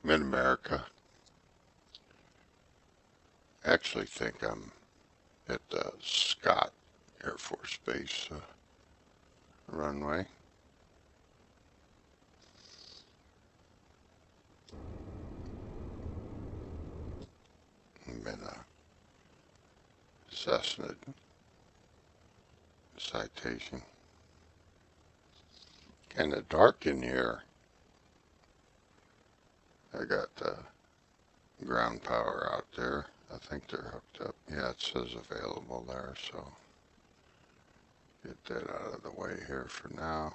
Mid-America. I actually think I'm at the Scott Air Force Base runway. I'm in a Cessna Citation. Kind of dark in here. I got ground power out there. I think they're hooked up. Yeah, it says available there, so get that out of the way here for now.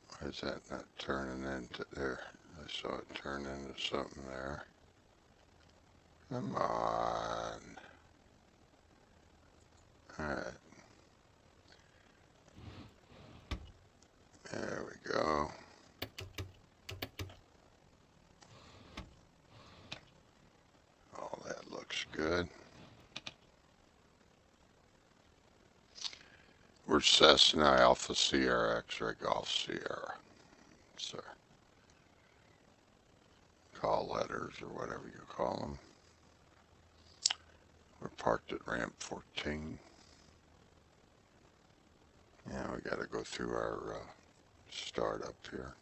Why is that not turning into there? I saw it turn into something there. Come on. Alright. There we go. All that looks good. We're Cessna Alpha Sierra X-Ray Golf Sierra. It's our call letters or whatever you call them. We're parked at ramp 14. Yeah, we got to go through our startup here.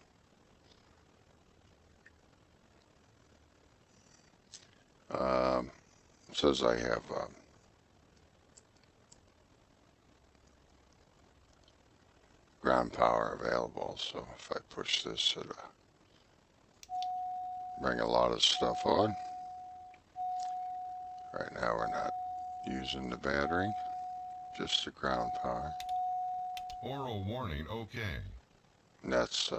It says I have ground power available, so if I push this, it'll bring a lot of stuff on. Right now we're not using the battery, just the ground power. Oral warning, okay. And that's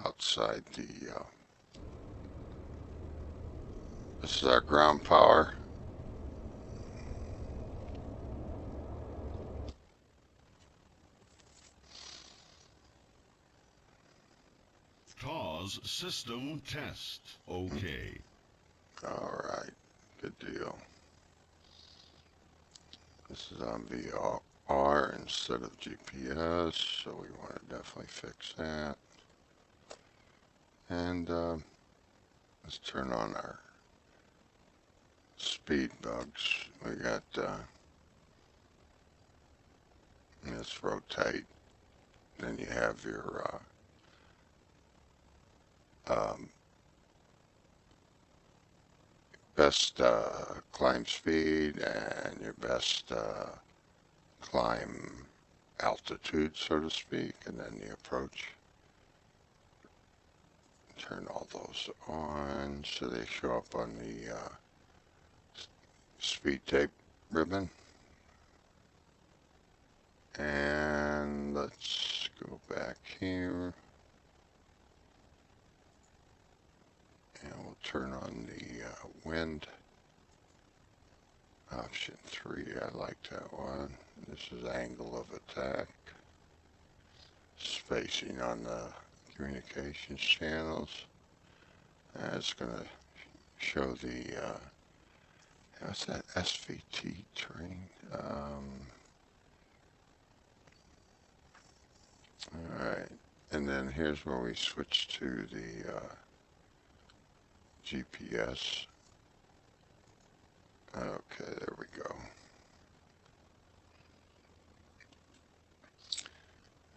outside the, this is our ground power. TAWS system test, okay. Alright, good deal. This is on VR instead of GPS, so we want to definitely fix that. And let's turn on our speed bugs. We got, let's rotate. Then you have your best climb speed and your best climb altitude, so to speak, and then the approach. Turn all those on so they show up on the speed tape ribbon. And let's go back here. And we'll turn on the wind. Option 3, I like that one. This is angle of attack. Spacing on the communications channels. It's going to show the, what's that, SVT train? Alright, and then here's where we switch to the GPS. Okay, there we go.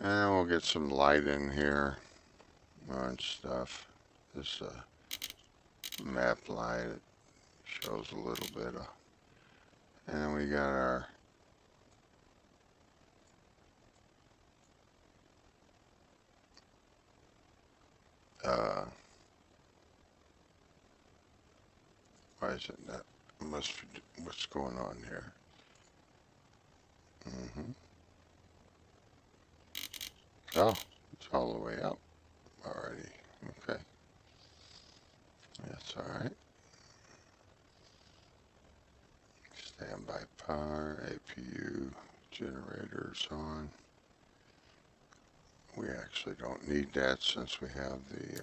And we'll get some light in here on stuff. This map light, it shows a little bit of, and then we got our why is it not? Must be, what's going on here? Oh, it's all the way up already. Okay, that's all right. Standby power, APU generators on. We actually don't need that since we have the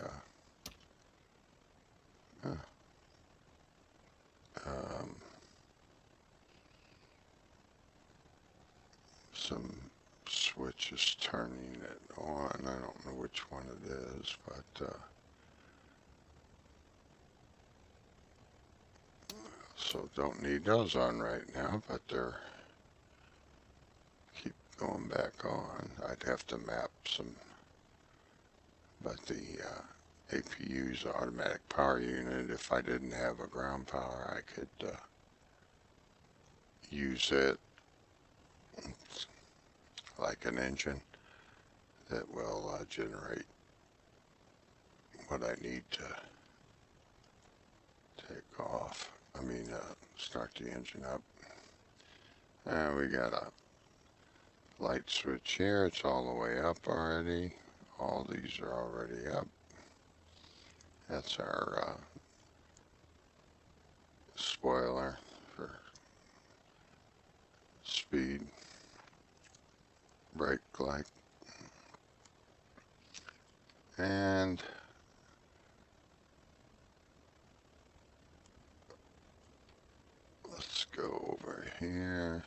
some switches turning it on. I don't know which one it is, but so don't need those on right now, but they're keep going back on. I'd have to map some, but the APU's automatic power unit, if I didn't have a ground power, I could use it like an engine that will generate what I need to take off. Start the engine up. And we got a light switch here. It's all the way up already. All these are already up. That's our spoiler for speed, brake light. And let's go over here.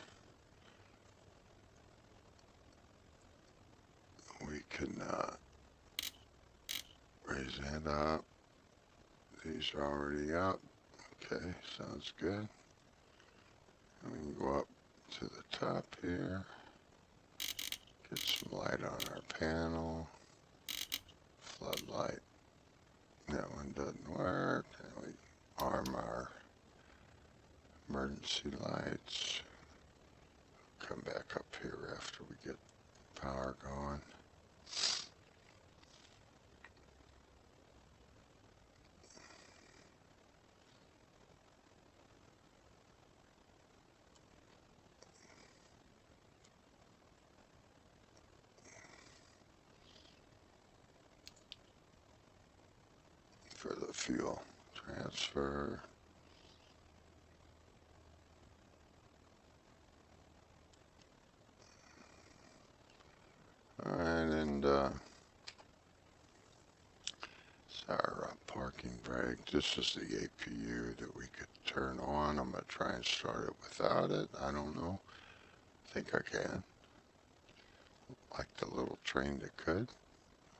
We can raise that up. These are already up. Okay, sounds good. And we can go up to the top here. Get some light on our panel. Floodlight. That one doesn't work. And we arm our emergency lights. Come back up here after we get power going. For the fuel transfer. Alright, and it's our parking brake. This is the APU that we could turn on. I'm going to try and start it without it. I don't know. I think I can. Like the little train that could.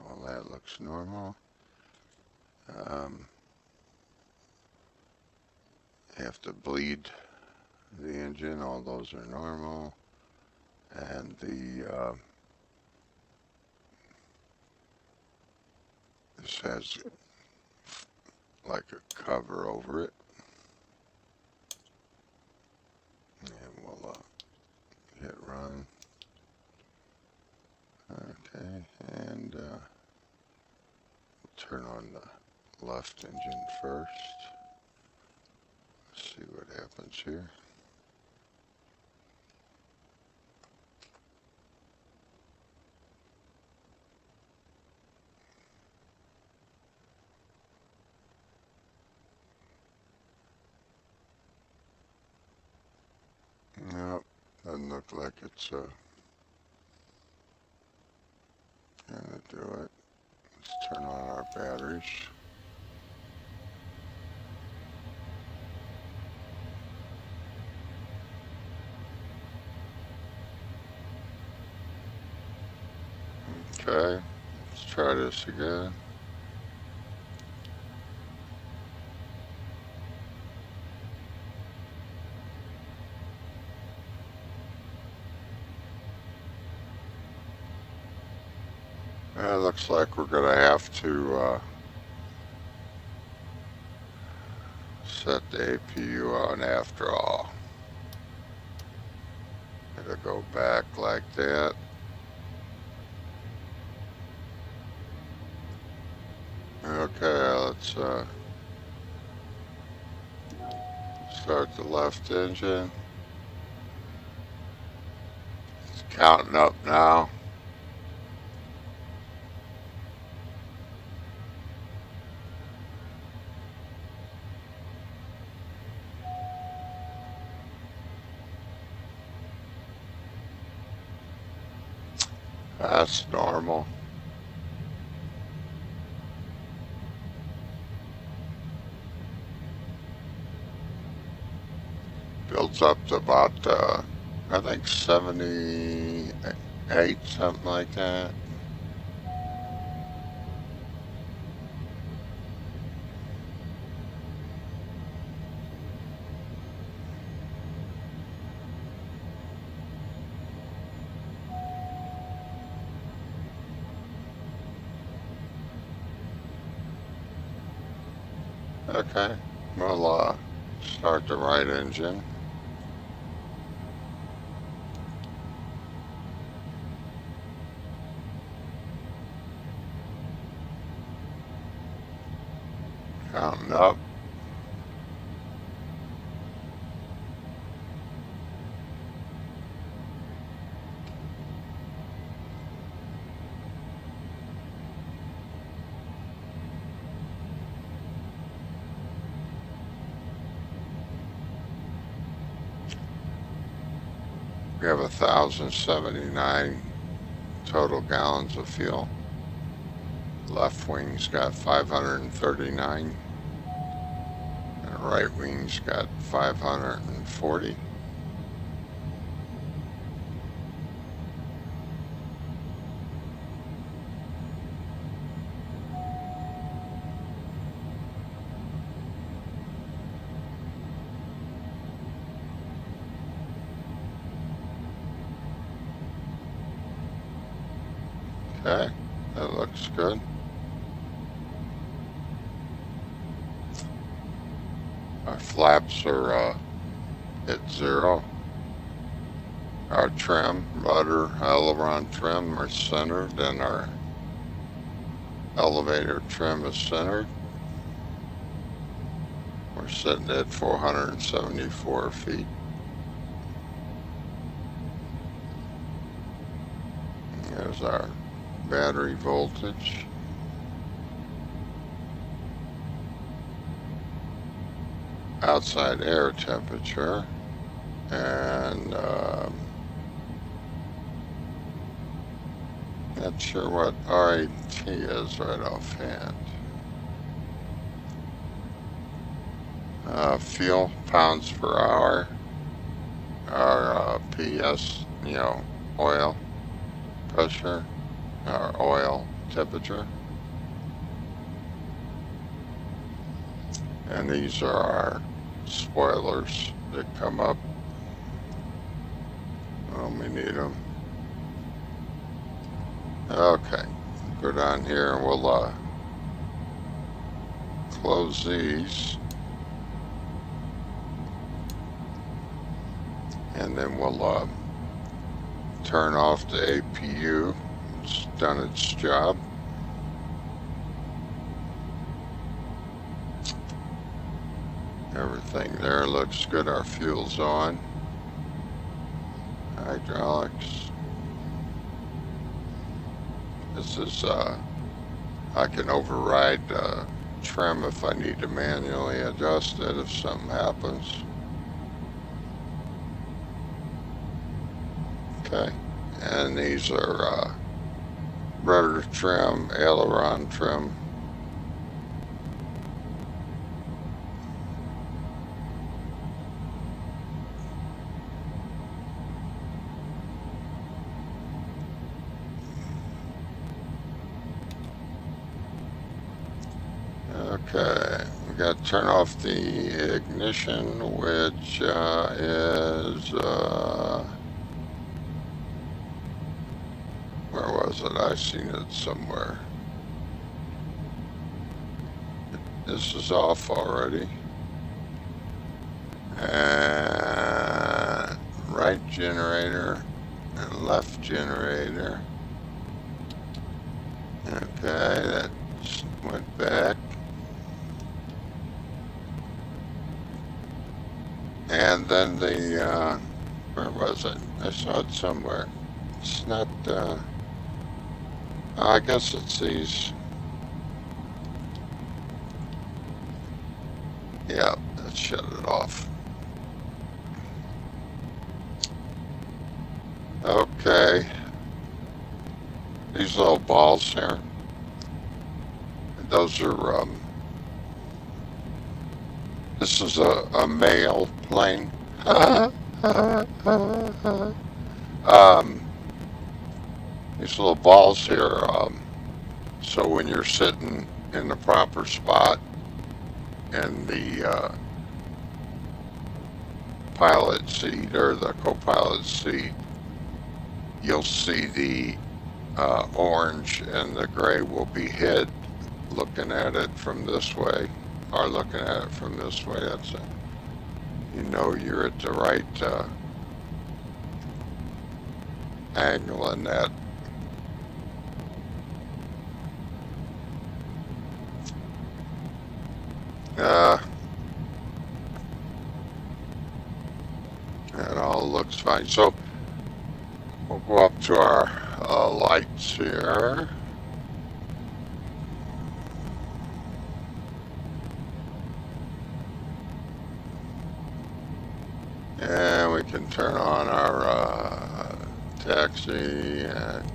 All that looks normal. Have to bleed the engine. All those are normal. And the this has like a cover over it. And we'll hit run. Okay, and we'll turn on the left engine first. Let's see what happens here. Nope, doesn't look like it's gonna do it. Let's turn on our batteries. Okay, let's try this again. It looks like we're going to have to set the APU on after all. It'll go back like that. Okay, let's start the left engine. It's counting up now. That's normal. Builds up to about I think 78, something like that. Okay, we'll start the right engine. Counting up. We have 1,079 total gallons of fuel. Left wing's got 539. And right wing's got 540. Okay, that looks good. Our flaps are at 0. Our trim, rudder, aileron trim are centered, and our elevator trim is centered. We're sitting at 474 feet. There's our battery voltage. Outside air temperature. And not sure what RAT is right offhand. Fuel pounds per hour. Our PS, oil pressure, our oil temperature. And these are our spoilers that come up when we need them. Okay, go down here and we'll close these. And then we'll turn off the APU. It's done its job. Everything there looks good. Our fuel's on. Hydraulics. This is, I can override trim if I need to manually adjust it if something happens. Okay, and these are rudder trim, aileron trim. Okay, we got to turn off the ignition, which is, where was it? I've seen it somewhere. This is off already. And right generator and left generator. Okay, that went back. And then the, where was it? I saw it somewhere. It's not, I guess it's these. Yeah, let's shut it off. Okay. These little balls here. Those are, this is a male plane. These little balls here, so when you're sitting in the proper spot in the pilot seat or the co-pilot seat, you'll see the orange and the gray will be hid looking at it from this way, or looking at it from this way. That's it. You know you're at the right angle in that. That all looks fine. So we'll go up to our lights here. And we can turn on our taxi and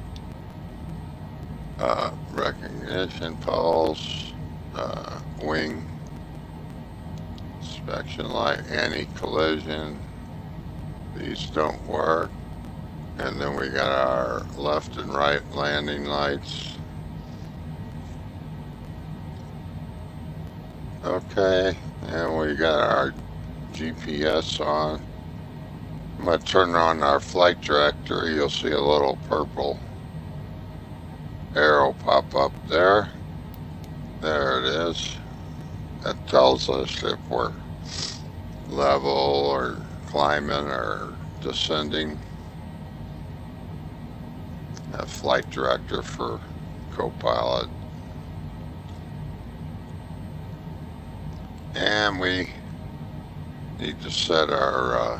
recognition pulse, wing, inspection light, anti-collision. These don't work. And then we got our left and right landing lights. Okay, and we got our GPS on. I'm going to turn on our flight directory. You'll see a little purple arrow pop up there. There it is. That tells us if we're level or climbing or descending. A flight director for co-pilot. And we need to set our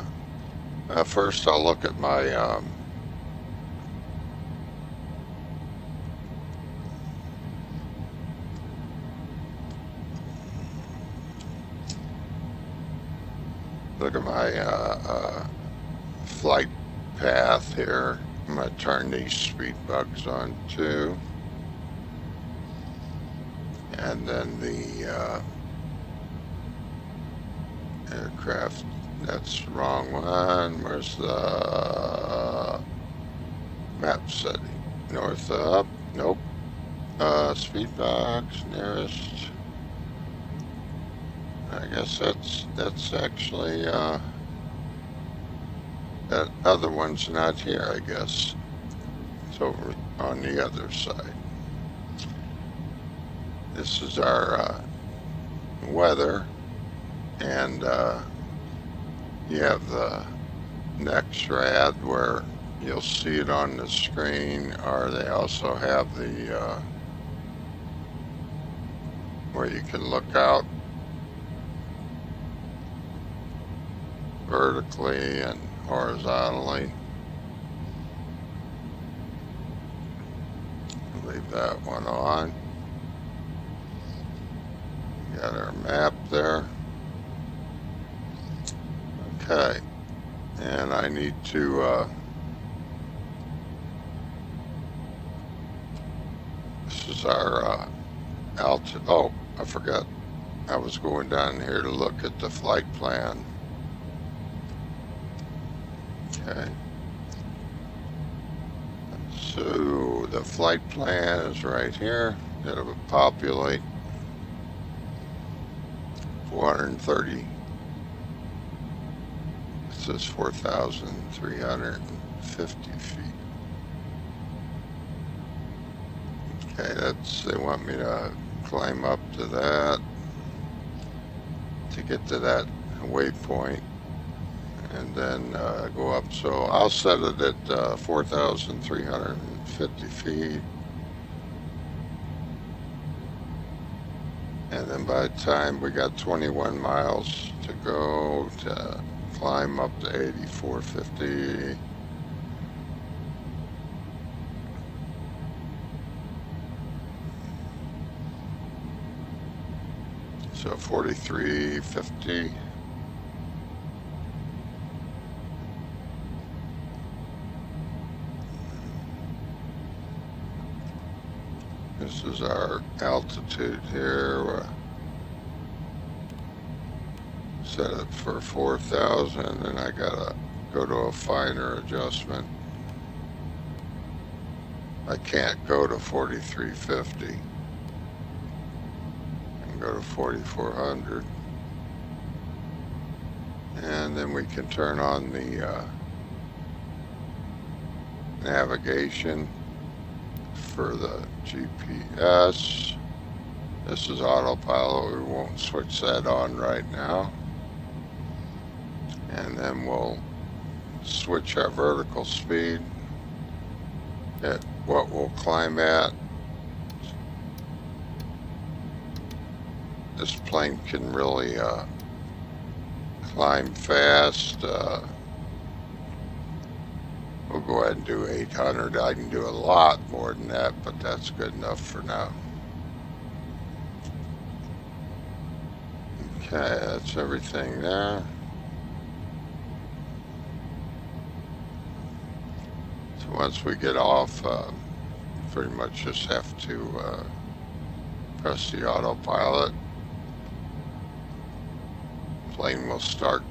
first I'll look at my flight path here. I'm going to turn these speed bugs on too. And then the aircraft, that's the wrong one. Where's the map setting? North up? Nope. Speed bugs nearest. I guess that's actually that other one's not here, I guess. It's over on the other side. This is our weather, and you have the next rad where you'll see it on the screen, or they also have the where you can look out vertically and horizontally. Leave that one on. Got our map there. Okay, and I need to this is our altitude. Oh, I forgot. I was going down here to look at the flight plan. Okay. So the flight plan is right here. It'll populate 430. It says 4,350 feet. Okay, they want me to climb up to that to get to that waypoint, and then go up. So I'll set it at 4,350 feet. And then by the time we got 21 miles to go to climb up to 8,450. So 4,350. This is our altitude here. We'll set it for 4,000, and I gotta go to a finer adjustment. I can't go to 4350. I can go to 4400. And then we can turn on the navigation for the GPS. This is autopilot. We won't switch that on right now. And then we'll switch our vertical speed at what we'll climb at. This plane can really climb fast. We'll go ahead and do 800. I can do a lot more than that, but that's good enough for now. Okay, that's everything there. So once we get off, pretty much just have to press the autopilot. Plane will start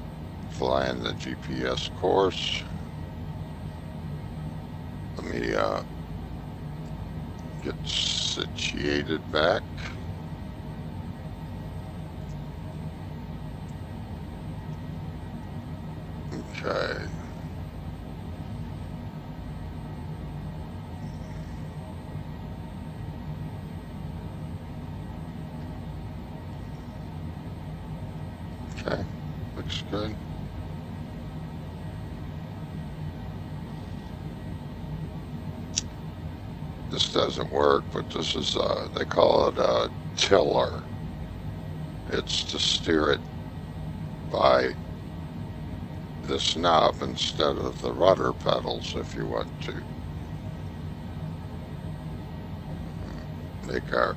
flying the GPS course. Let me get situated back. Okay. Okay, looks good. This doesn't work, but this is, they call it a tiller. It's to steer it by this knob instead of the rudder pedals if you want to. Make our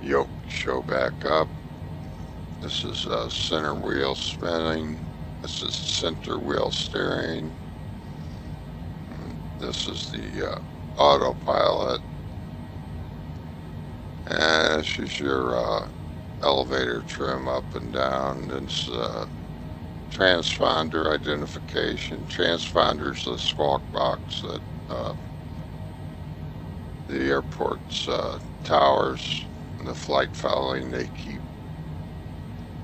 yoke show back up. This is center wheel spinning. This is center wheel steering. This is the autopilot. And this is your elevator trim up and down. It's transponder identification. Transponder's the squawk box that the airport's towers and the flight following, they keep.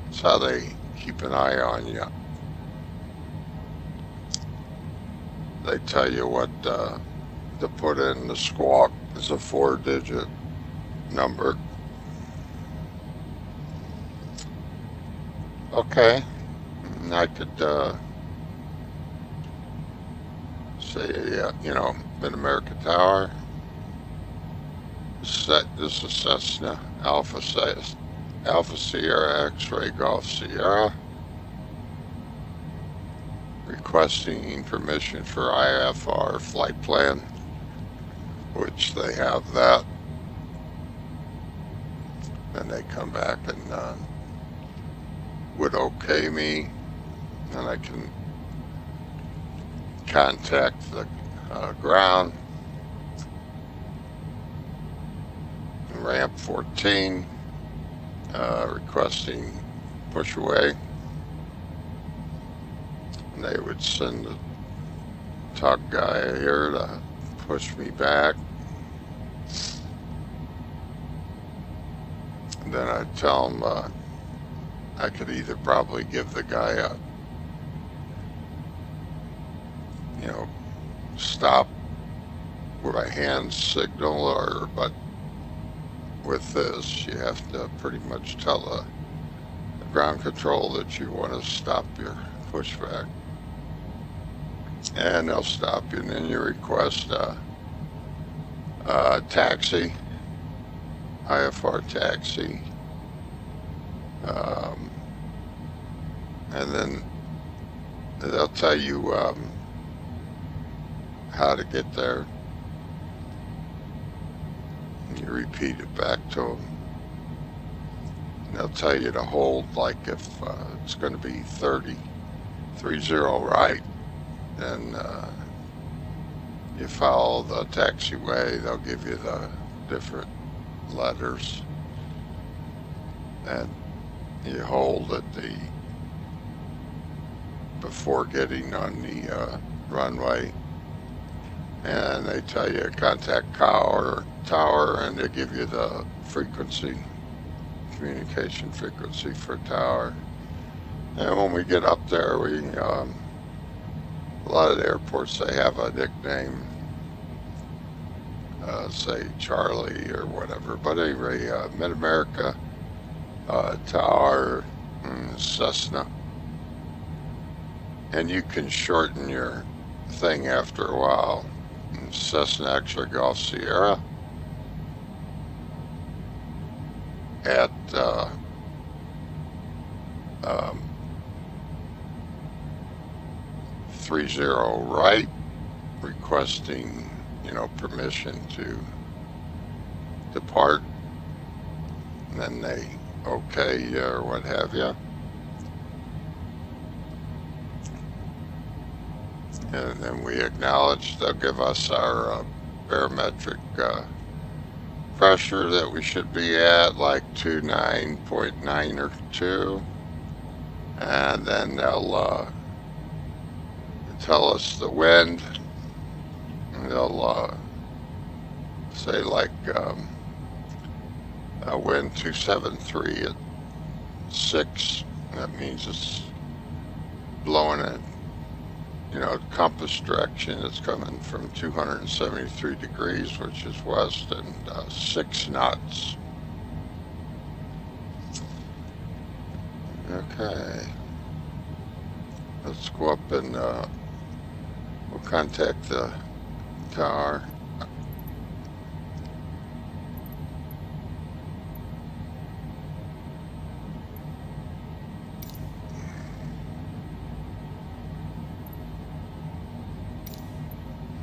It's how they keep an eye on you. They tell you what to put in. The squawk is a 4-digit number. Okay, and I could say, you know, Mid-America Tower. This is Cessna Alpha Sierra X-Ray Golf Sierra. Requesting permission for IFR flight plan, which they have that. Then they come back and would okay me, and I can contact the ground. Ramp 14, requesting push away. And they would send the tug guy here to push me back. And then I'd tell him I could either probably give the guy a, you know, stop with a hand signal, or, but with this, you have to pretty much tell the ground control that you want to stop your pushback. And they'll stop you, and then you request a taxi, IFR taxi. And then they'll tell you how to get there. And you repeat it back to them. And they'll tell you to hold, like if it's going to be 30 right, then you follow the taxiway. They'll give you the different letters, and you hold at the before getting on the runway. And they tell you contact tower, and they give you the frequency, communication frequency for tower. And when we get up there, a lot of the airports, they have a nickname, say Charlie or whatever. But anyway, Mid-America, Tower, Cessna. And you can shorten your thing after a while. Cessna X-Ray Golf Sierra at 30 right, requesting, permission to depart, and then they okay or what have you. And then we acknowledge. They'll give us our barometric pressure that we should be at, like 29.9 or 2. And then they'll tell us the wind. And they'll say like wind 273 at 6. That means it's blowing it. Compass direction, it's coming from 273 degrees, which is west, and 6 knots. Okay. Let's go up and we'll contact the tower.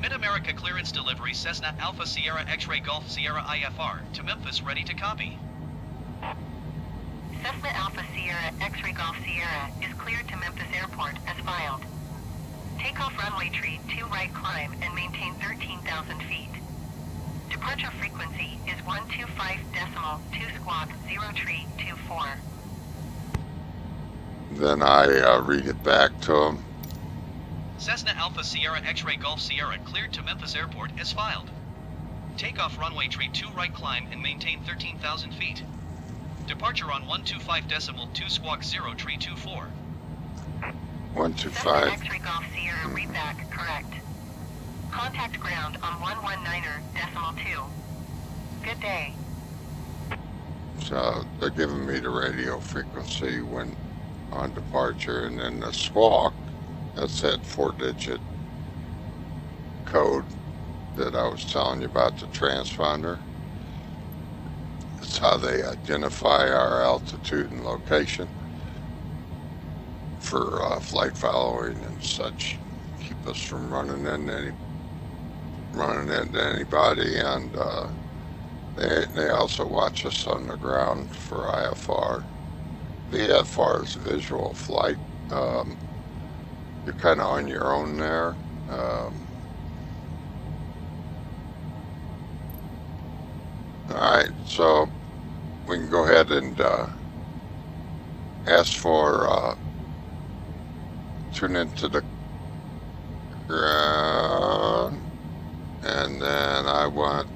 Mid-America clearance delivery Cessna Alpha Sierra X-Ray Golf Sierra IFR to Memphis, ready to copy. Cessna Alpha Sierra X-Ray Golf Sierra is cleared to Memphis Airport as filed. Takeoff runway tree 2 right climb and maintain 13,000 feet. Departure frequency is 125.2 squawk 0 tree 24. Then I read it back to them. Cessna Alpha Sierra X-Ray Golf Sierra cleared to Memphis Airport as filed. Takeoff runway tree 2 right climb and maintain 13,000 feet. Departure on 125.2 squawk 0 tree 24. 125. Cessna X-Ray Golf Sierra read back correct. Contact ground on 119.2. Good day. So they're giving me the radio frequency when on departure, and then the squawk. That's that 4-digit code that I was telling you about, the transponder. It's how they identify our altitude and location for flight following and such. Keep us from running into anybody, and they also watch us on the ground for IFR. VFR is visual flight. You're kind of on your own there. Alright, so we can go ahead and ask for tune into the ground, and then I want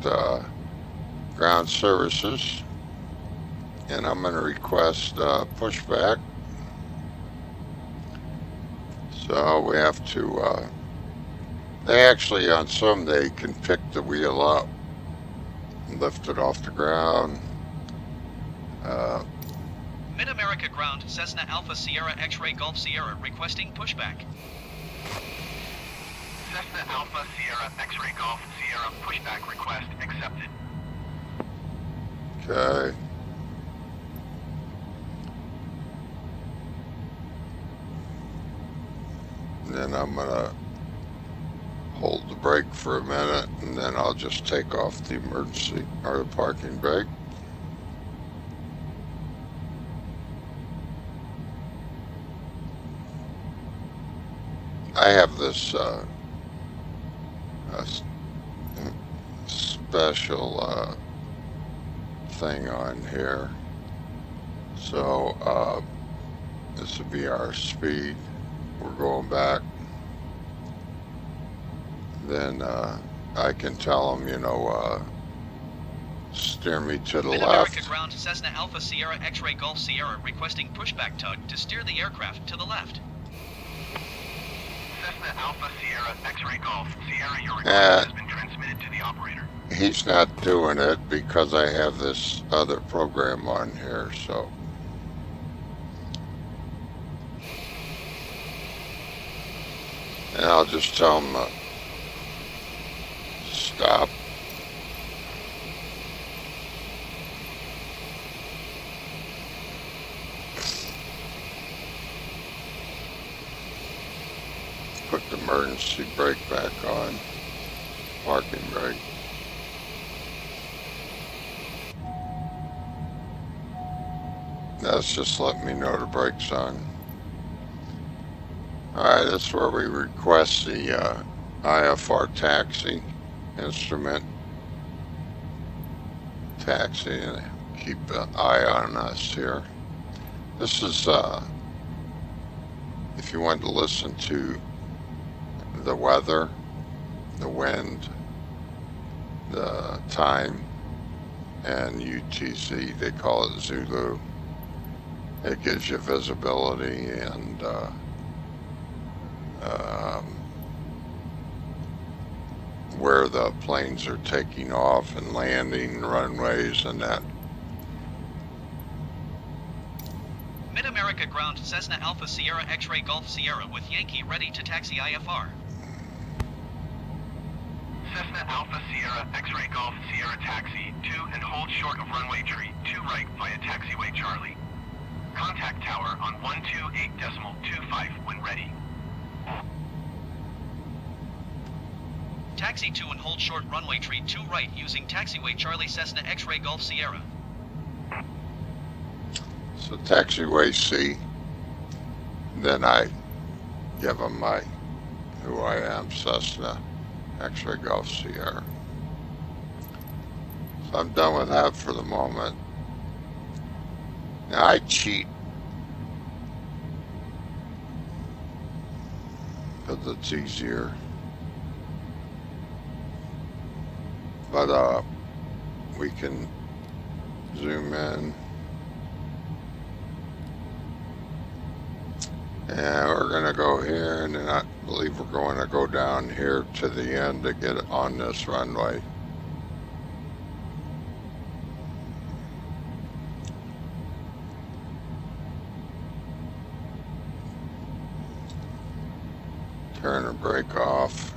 ground services, and I'm going to request pushback. So we have to, they actually, on some, they can pick the wheel up and lift it off the ground. Mid-America ground Cessna Alpha Sierra X-Ray Golf Sierra requesting pushback. Cessna Alpha Sierra X-Ray Golf Sierra pushback request accepted. Okay. Then I'm gonna hold the brake for a minute, and then I'll just take off the emergency or the parking brake. I have this special thing on here, so this would be our speed. we're going back, then I can tell them, you know, steer me to the Mid-America left. ground Cessna Alpha Sierra X-Ray Golf Sierra requesting pushback tug to steer the aircraft to the left. Cessna Alpha Sierra X-Ray Golf Sierra, your request has been transmitted to the operator. He's not doing it because I have this other program on here, so. And I'll just tell him stop. Put the emergency brake back on, parking brake. That's just letting me know the brake's on. Alright, that's where we request the IFR taxi instrument. Taxi, and keep an eye on us here. This is, if you want to listen to the weather, the wind, the time, and UTC, they call it Zulu. It gives you visibility and where the planes are taking off and landing, runways and that. Mid-America ground Cessna Alpha Sierra X-Ray Golf Sierra with Yankee ready to taxi IFR. Cessna Alpha Sierra X-Ray Golf Sierra taxi 2 and hold short of runway tree 2 right via taxiway Charlie. Contact tower on 128.25 when ready. Taxi 2 and hold short runway tree 2 right using taxiway Charlie Cessna X-Ray Golf Sierra. So taxiway C, then I give them my, who I am, Cessna X-Ray Golf Sierra. So I'm done with that for the moment. Now I cheat, because it's easier. But we can zoom in. And we're going to go here, and then I believe we're going to go down here to the end to get on this runway. Turn the brake off.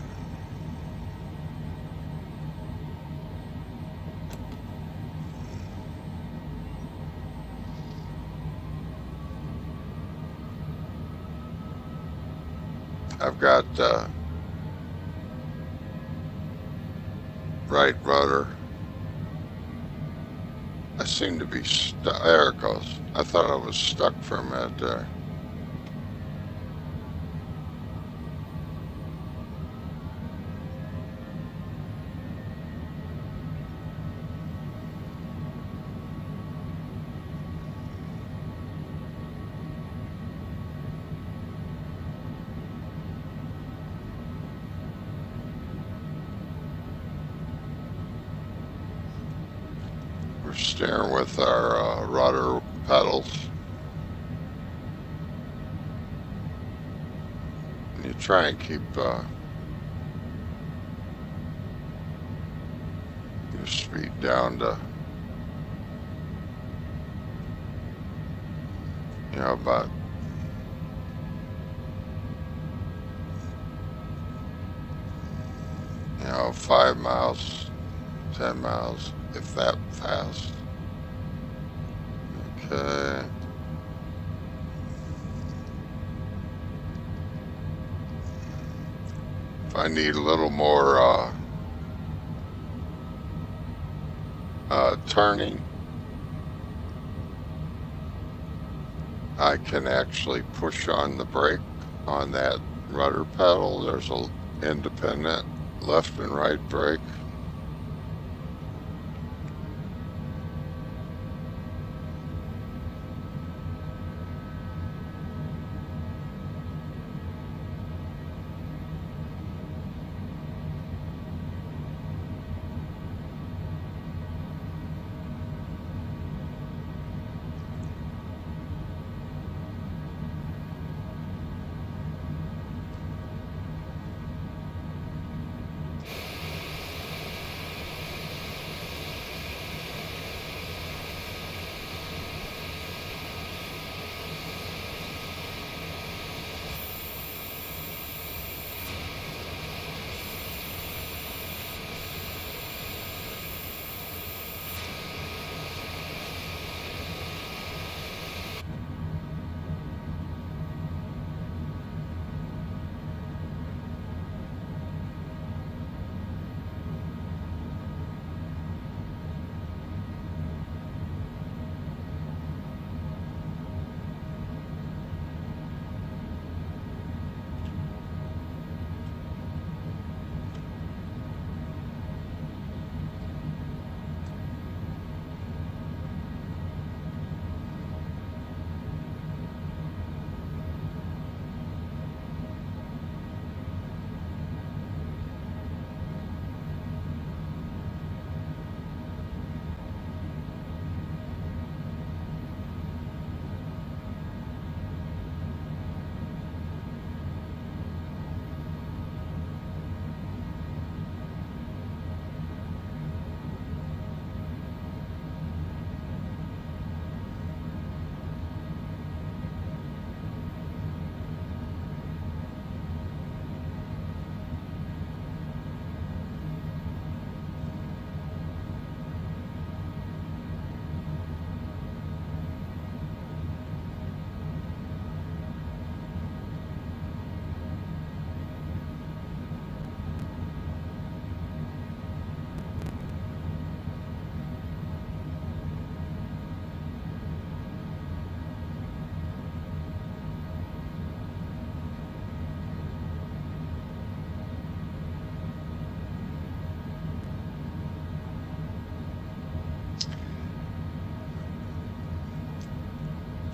I've got right rudder. I seem to be stuck. There it goes. I thought I was stuck for a minute there. We're steering with our rudder pedals. And you try and keep your speed down to, you know, about 5 miles, 10 miles, if that fast. Okay. If I need a little more turning, I can actually push on the brake on that rudder pedal. There's a independent left and right brake.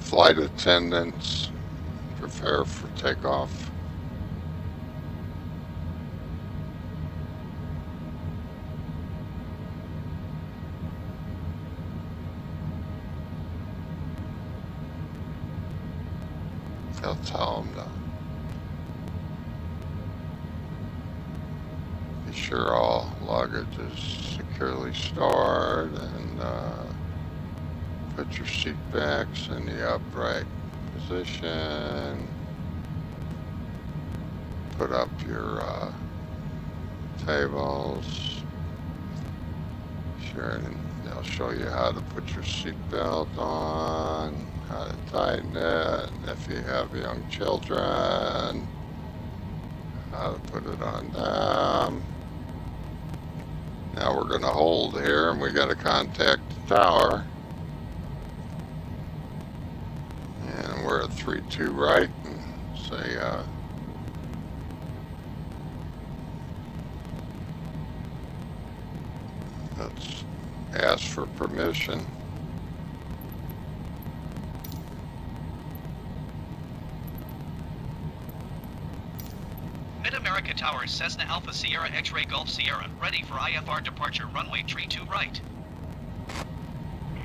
flight attendants prepare for takeoff. They'll tell them to be sure all luggage is securely stored, and put your seat backs in the upright position. Put up your tables. Sure, and they'll show you how to put your seat belt on, how to tighten it, and if you have young children, how to put it on them. Now we're going to hold here, and we got to contact the tower. And we're at 32 right, and say let's ask for permission. Mid-America Tower, Cessna Alpha Sierra X-Ray Golf Sierra, ready for IFR departure, runway tree 2 right.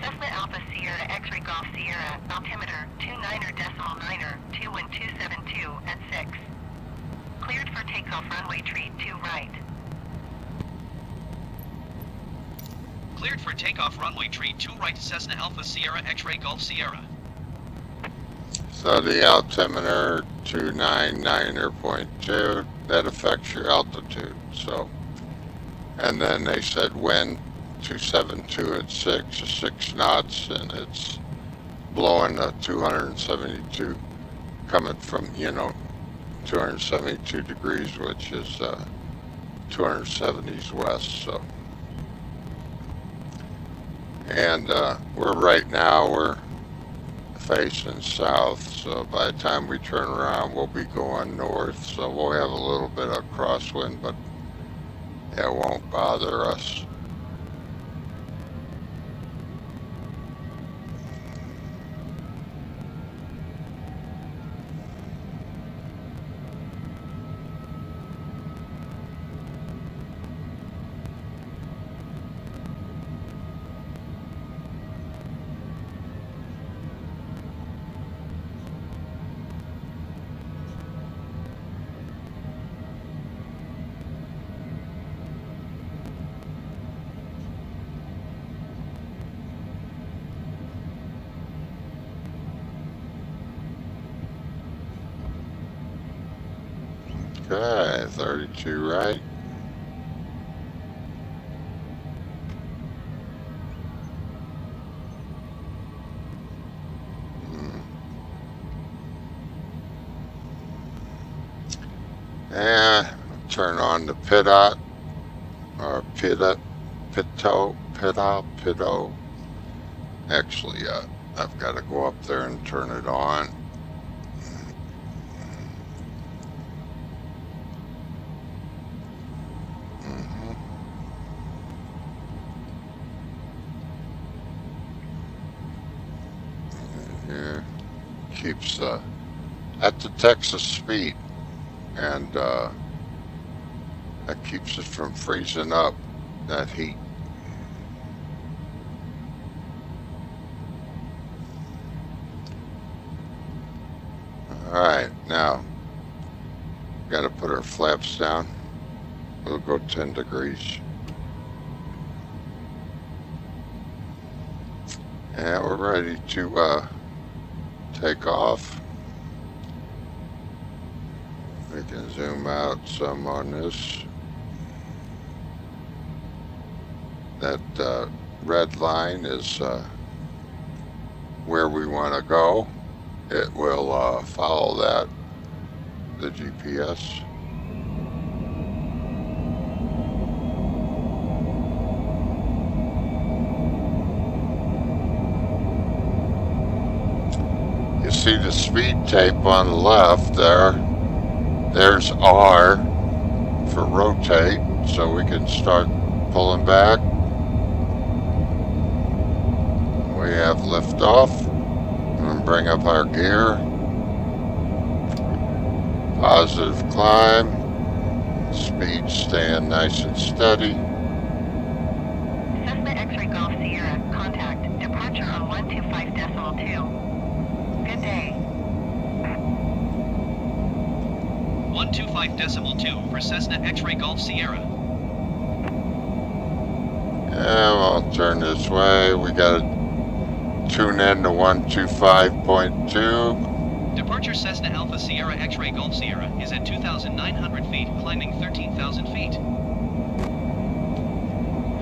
Cessna Alpha Sierra X-Ray Golf Sierra, altimeter 29.9er, 21272 at 6. Cleared for takeoff, runway tree 2 right. Cleared for takeoff, runway tree 2 right, Cessna Alpha Sierra X-Ray Golf Sierra. So the altimeter 299.2, that affects your altitude. So, and then they said wind 272 at 6 knots, and it's blowing 272, coming from 272 degrees, which is 270s west. So, and we're facing south, so by the time we turn around we'll be going north, so we'll have a little bit of crosswind, but it won't bother us. Okay, 32 right. And turn on the pitot, or pitot. Actually, I've got to go up there and turn it on. Here, keeps at the Texas speed, and that keeps it from freezing up, that heat. Alright, now got to put our flaps down. We'll go 10 degrees. And we're ready to take off. We can zoom out some on this. That red line is where we want to go. It will follow that, the GPS. You see the speed tape on the left there. There's R for rotate, so we can start pulling back. We have liftoff. Remember, bring up our gear. Positive climb. Speed staying nice and steady. Cessna X-Ray Golf Sierra, contact, departure on 125.2. Good day. 125.2 for Cessna X-Ray Golf Sierra. Yeah, we'll turn this way. We gotta tune in to 125.2. Departure Cessna Alpha Sierra X-Ray Golf Sierra is at 2,900 feet, climbing 13,000 feet.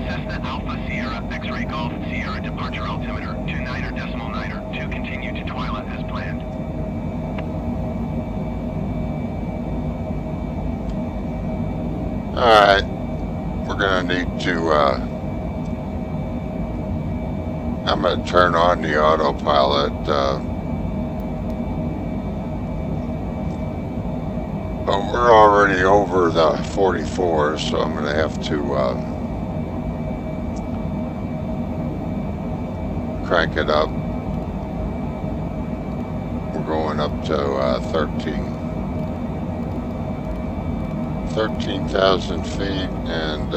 Cessna Alpha Sierra X-Ray Golf Sierra departure altimeter 29.9. To continue to Twyla as planned. Alright, we're gonna need to, I'm gonna turn on the autopilot, but we're already over the 44, so I'm gonna have to, crank it up. We're going up to, 13,000 feet, and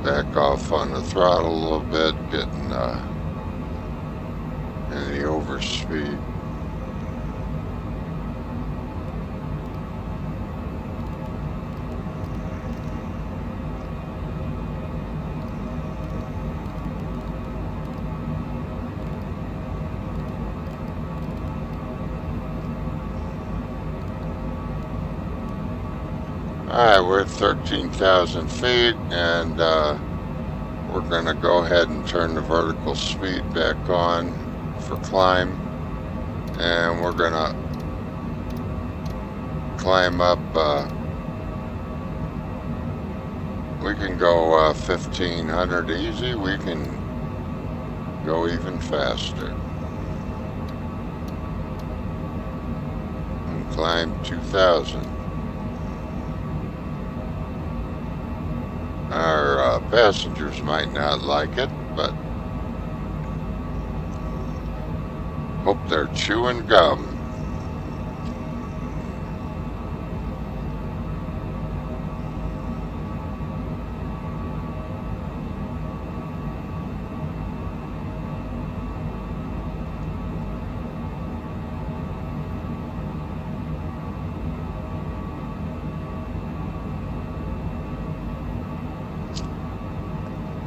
back off on the throttle a little bit, getting in the overspeed. Alright, we're at 13,000 feet, and we're going to go ahead and turn the vertical speed back on for climb, and we're going to climb up. We can go 1,500 easy. We can go even faster and climb 2,000. Our passengers might not like it, but hope they're chewing gum.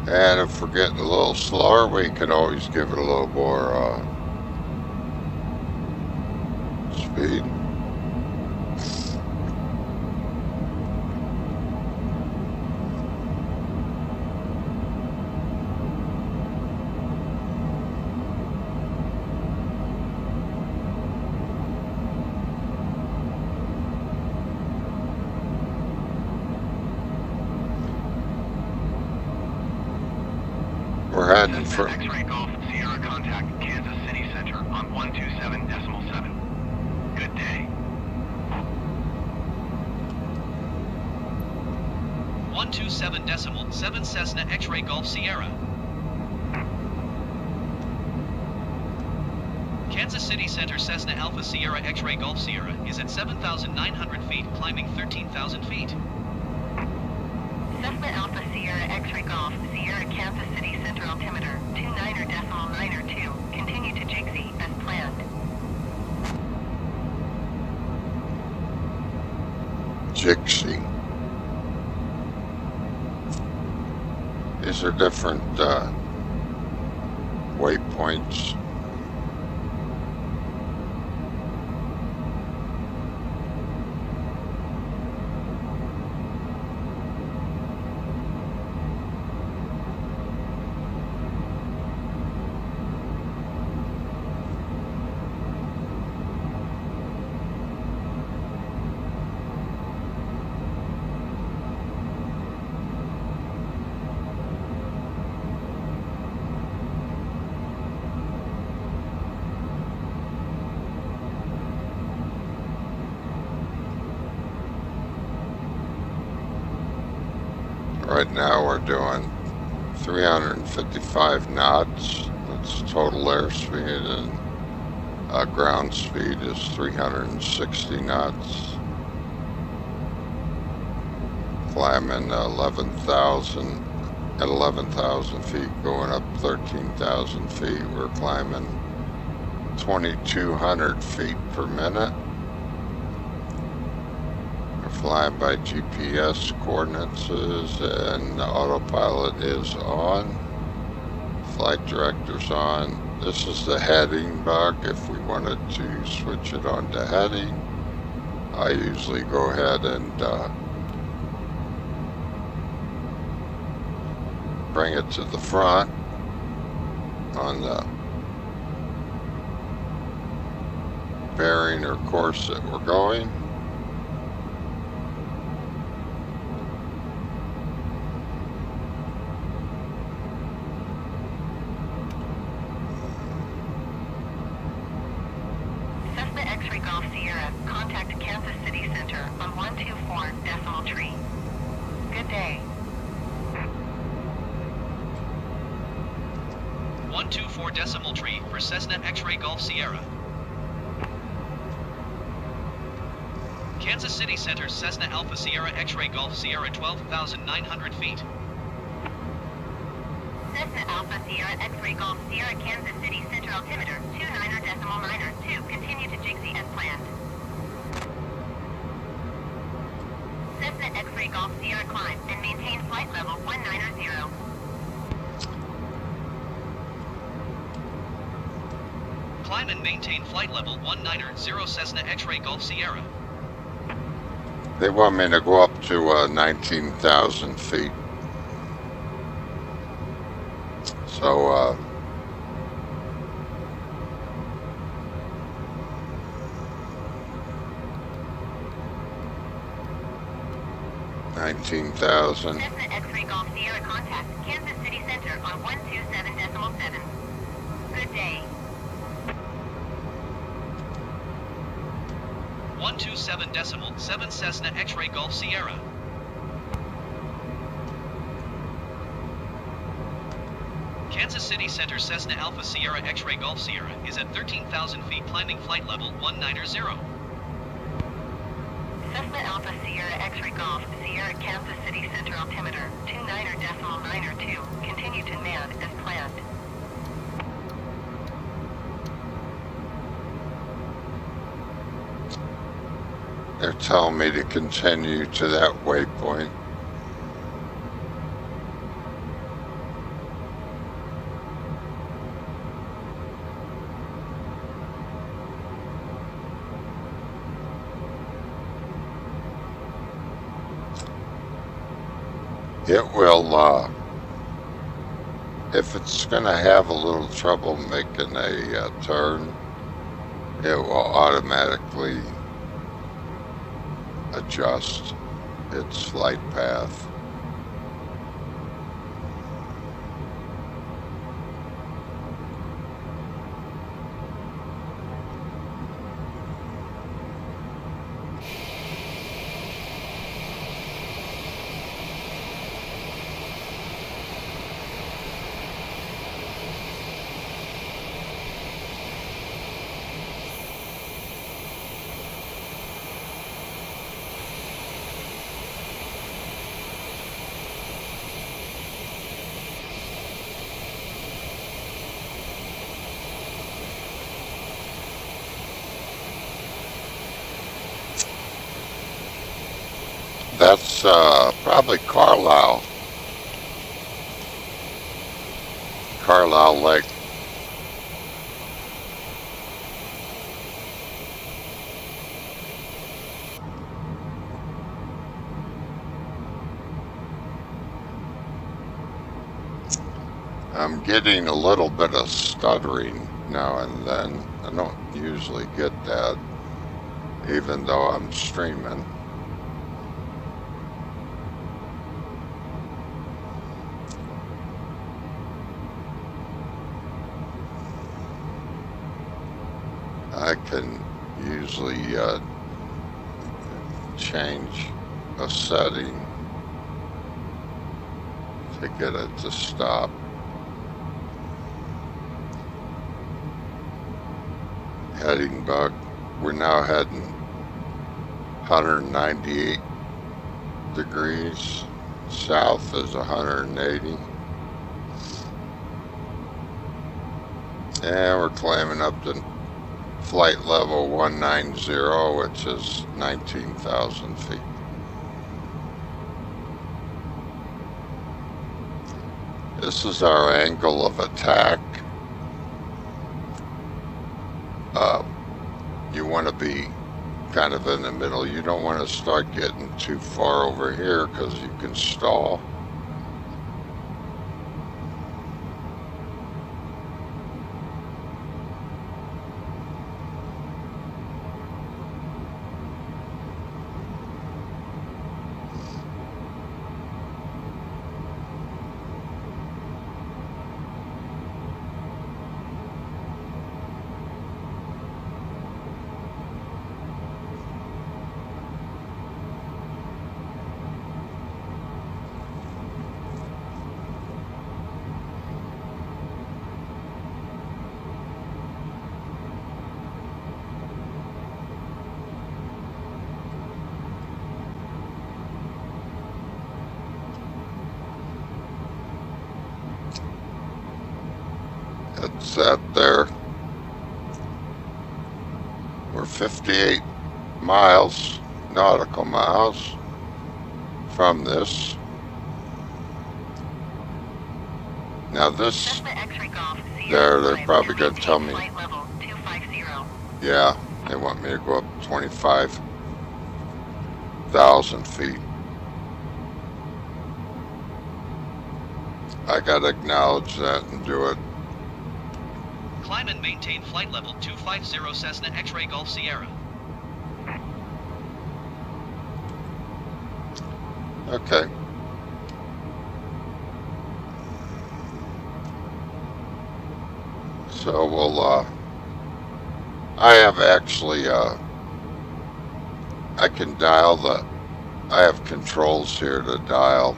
And if we're getting a little slower, we can always give it a little more speed. We're heading for X-Ray Golf Sierra contact Kansas City Center on 127.7. Good day. 127.7 Cessna X-Ray Golf Sierra. Kansas City Center Cessna Alpha Sierra X-Ray Golf Sierra is at 7,900 feet, climbing 13,000 feet. Cessna Alpha Sierra X-Ray Golf Sierra Kansas City Center altimeter 29.9. Continue to Jigsy as planned. Jixie. These are different waypoints. Right now we're doing 355 knots. That's total airspeed, and Ground speed is 360 knots. Climbing 11,000 at 11,000 feet, going up 13,000 feet. We're climbing 2,200 feet per minute. We're flying by GPS coordinates and the autopilot is on. Flight director's on. This is the heading bug. If we wanted to switch it on to heading, I usually go ahead and bring it to the front on the bearing or course that we're going. Cessna X-Ray Golf Sierra, contact Kansas City Center on 124 decimal tree. Good day. 124 decimal tree for Cessna X-Ray Golf Sierra. Kansas City Center, Cessna Alpha Sierra X-Ray Golf Sierra, 12,900 feet. Cessna Alpha Sierra X-Ray Golf Sierra, Kansas City Center altimeter 29.92. Continue to Jigsy as planned. Cessna X-Ray Golf Sierra, climb and maintain flight level 190. Climb and maintain flight level 190 Cessna X-Ray Golf Sierra. They want me to go up to 19,000 feet. So 19,000. Cessna X-Ray Golf Sierra, contact Kansas City Center on 127.7. Good day. 127.7 Cessna X-Ray Golf Sierra. Kansas City Center, Cessna Alpha Sierra X-Ray Golf Sierra is at 13,000 feet, climbing flight level 190. Cessna Alpha Sierra X-Ray Golf Sierra, Kansas City Center altimeter 29.92. Continue to man as planned. They're telling me to continue to that waypoint. It will, if it's going to have a little trouble making a turn, it will automatically adjust its flight path. That's probably Carlisle Lake. I'm getting a little bit of stuttering now and then. I don't usually get that, even though I'm streaming. I can usually change a setting to get it to stop. heading bug. We're now heading 198 degrees. South is 180. And we're climbing up to flight level 190, which is 19,000 feet. This is our angle of attack. You want to be kind of in the middle. You don't want to start getting too far over here because you can stall. It's out there. We're 58 miles, nautical miles, from this. Now this, they're probably going to tell me, yeah, they want me to go up 25,000 feet. I got to acknowledge that and do it. Climb and maintain flight level 250 Cessna X-Ray Golf Sierra. Okay. So we'll, I have actually, I can dial I have controls here to dial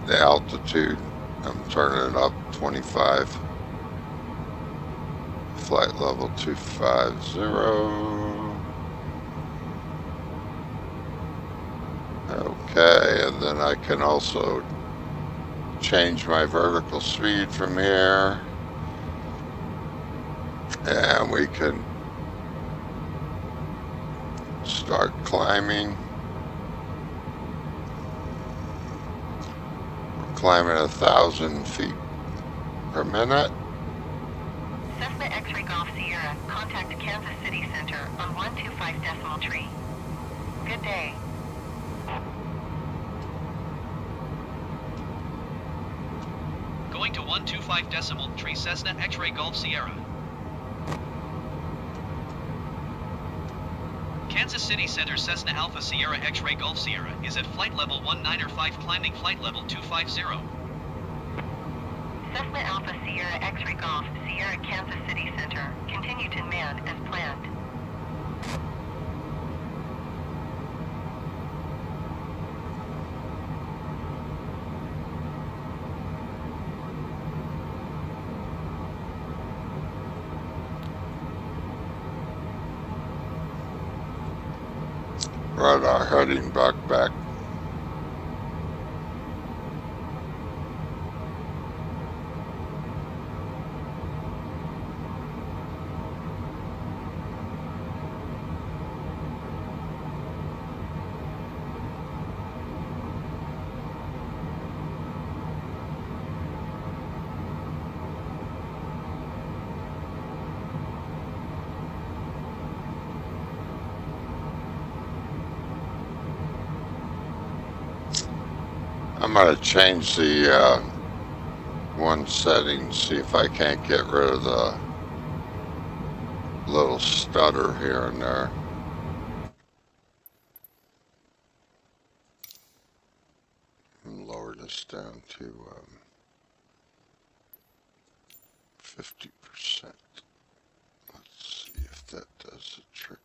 the altitude. I'm turning it up 25. Flight level 250. Okay, and then I can also change my vertical speed from here. And we can start climbing. We're climbing 1,000 feet per minute. Cessna X-Ray Golf Sierra, contact Kansas City Center on 125 decimal tree. Good day. Going to 125 decimal tree Cessna X-Ray Golf Sierra. Kansas City Center Cessna Alpha Sierra X-Ray Golf Sierra is at flight level 195 climbing flight level 250. Cessna Alpha Sierra X-Ray Golf Sierra Kansas City Center. Continue to man as planned. Right, our heading back. I'm going to change the one setting, see if I can't get rid of the little stutter here and there. And lower this down to 50%. Let's see if that does the trick.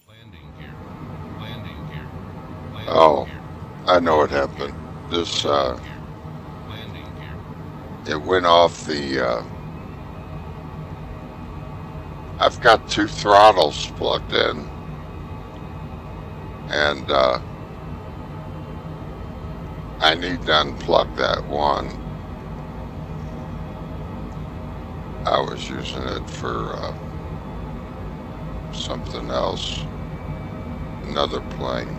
Landing gear. Landing gear. Landing Oh, gear. I know what happened. This, Landing gear. it went off the I've got two throttles plugged in, and I need to unplug that one. I was using it for something else, another plane.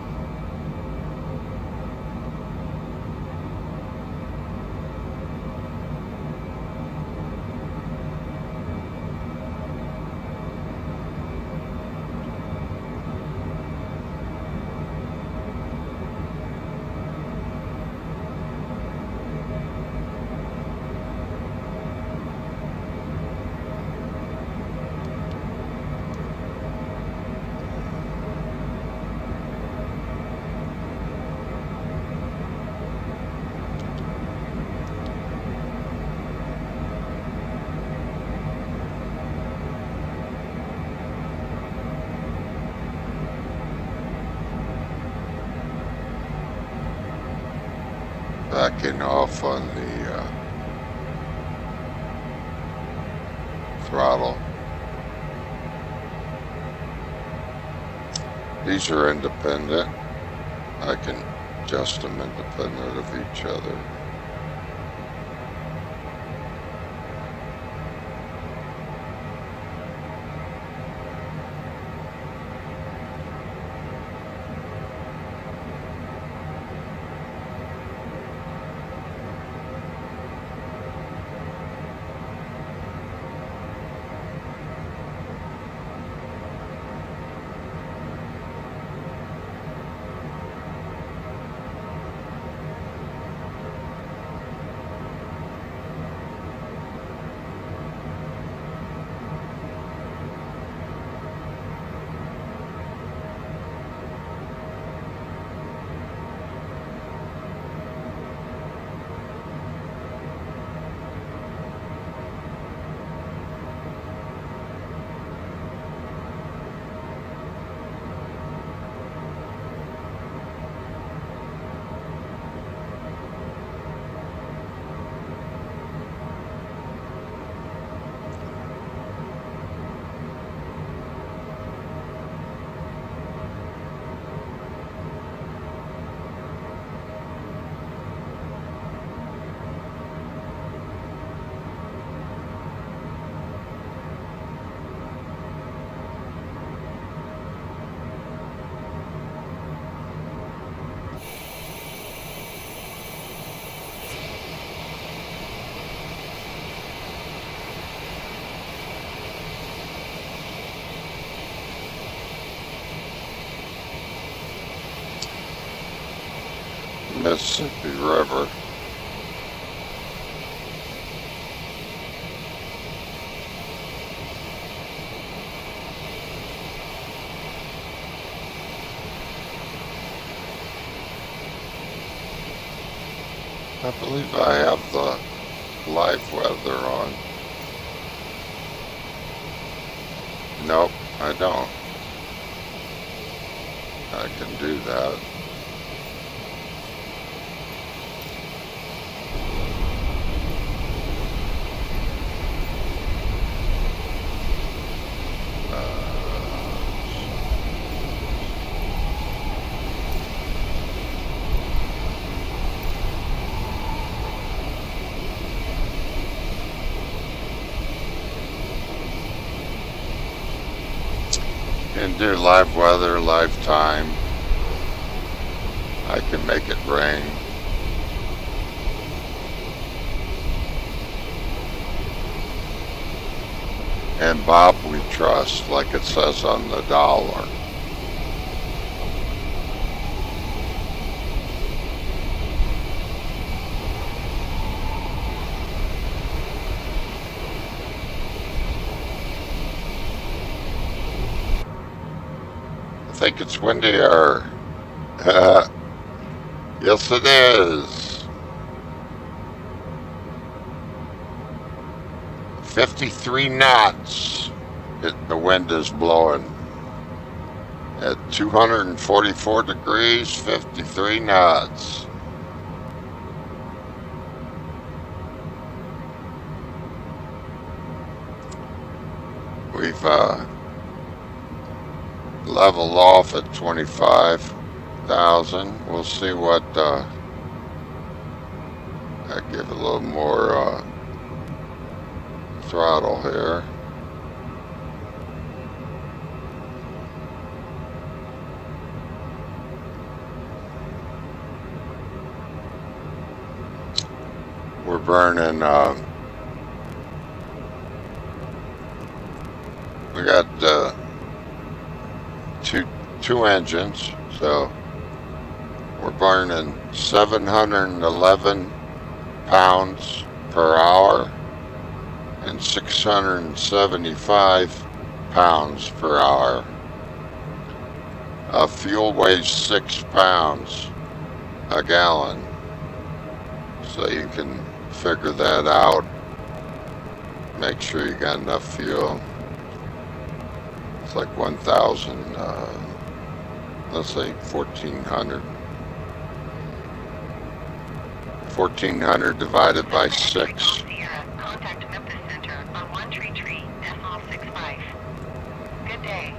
Backing off on the throttle. These are independent. I can adjust them independent of each other. Mississippi River. I believe I have the live weather on. Nope, I don't. I can do that. And do live weather, live time. I can make it rain. And Bob we trust, like it says on the dollar. I think it's windier. Yes, it is. 53 knots. The wind is blowing. At 244 degrees, 53 knots. We we've leveled off at 25,000. We'll see what I give a little more throttle here. We're burning we got two engines, so we're burning 711 pounds per hour and 675 pounds per hour. Fuel weighs 6 pounds a gallon, so you can figure that out. Make sure you got enough fuel. It's like 1,000, let's say 1,400. 1,400 divided by 6. Contact Memphis Center on 133.65. Good day.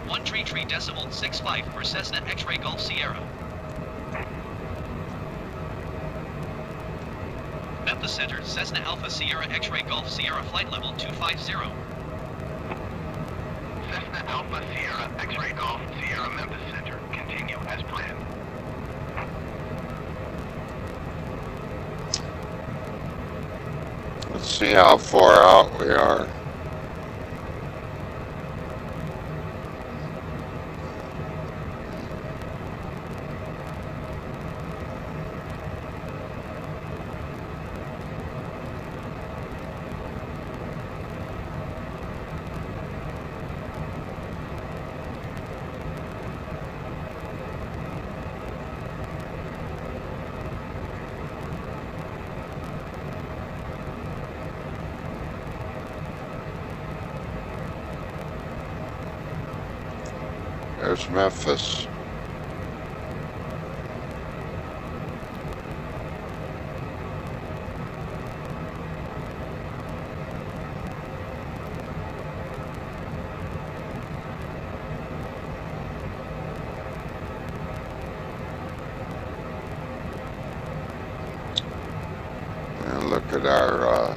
133.65 for Cessna X-Ray Golf Sierra. Memphis Center, Cessna Alpha Sierra X-Ray Golf Sierra flight level 250. Cessna Alpha Sierra X-Ray Golf Sierra Memphis Center. Continue as planned. Let's see how far out we are. There's Memphis. And look at our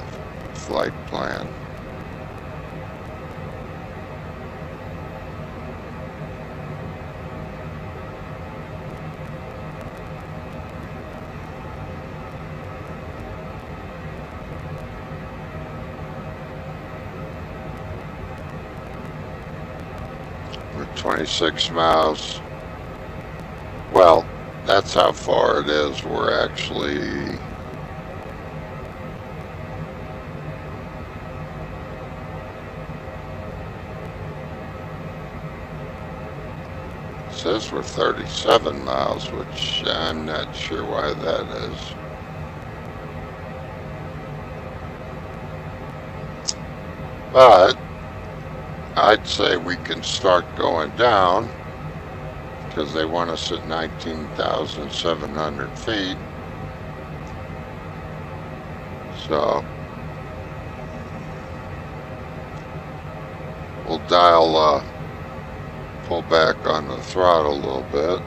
flight plan. We're 26 miles. Well, that's how far it is. We're actually it says we're 37 miles, which I'm not sure why that is. But I'd say we can start going down because they want us at 19,700 feet. So we'll dial, pull back on the throttle a little bit.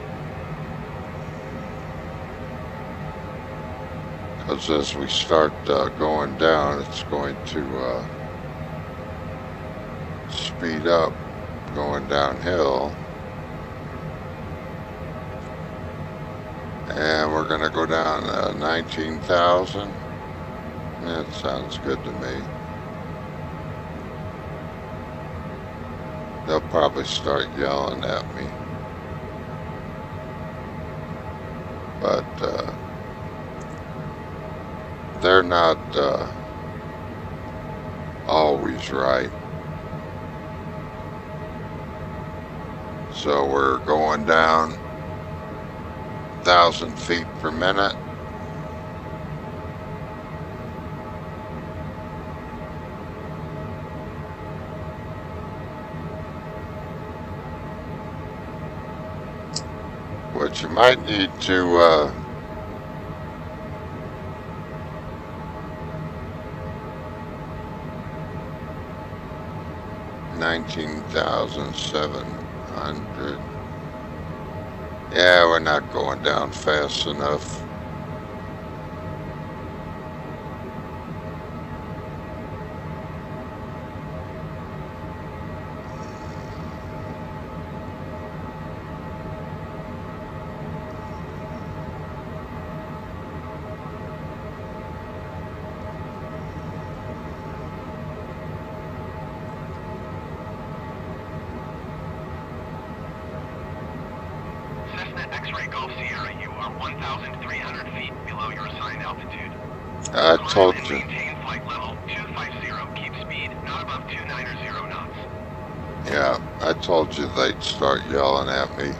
Because as we start going down, it's going to speed up going downhill. And we're going to go down 19,000. That sounds good to me. They'll probably start yelling at me. But they're not always right. So we're going down 1,000 feet per minute. What you might need to 19,700. Yeah, we're not going down fast enough. Cessna X-Ray Golf Sierra, you are 1,300 feet below your assigned altitude. I Climb told and you. maintain flight level 250. Keep speed not above 290 knots. Yeah, I told you they'd start yelling at me.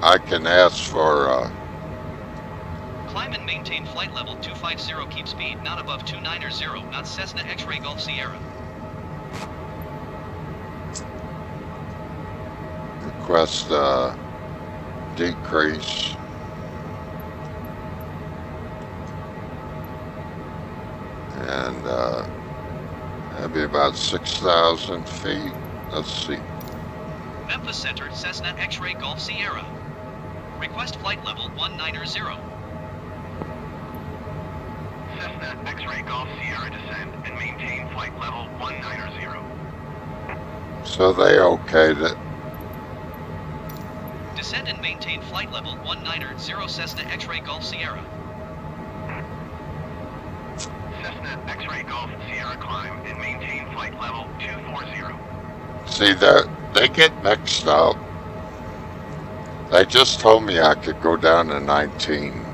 I can ask for, Climb and maintain flight level 250. Keep speed not above 290 knots. Cessna X-Ray Golf Sierra. request decrease. And that'd be about 6,000 feet. Let's see. Memphis Center, Cessna X-Ray Golf Sierra. Request flight level 190. Cessna X-Ray Golf Sierra descend and maintain flight level 190. So they okayed it. Descend and maintain flight level 190 Cessna X-Ray Golf Sierra. Cessna X-Ray Golf Sierra climb and maintain flight level 240. See, they get mixed up. They just told me I could go down to 19.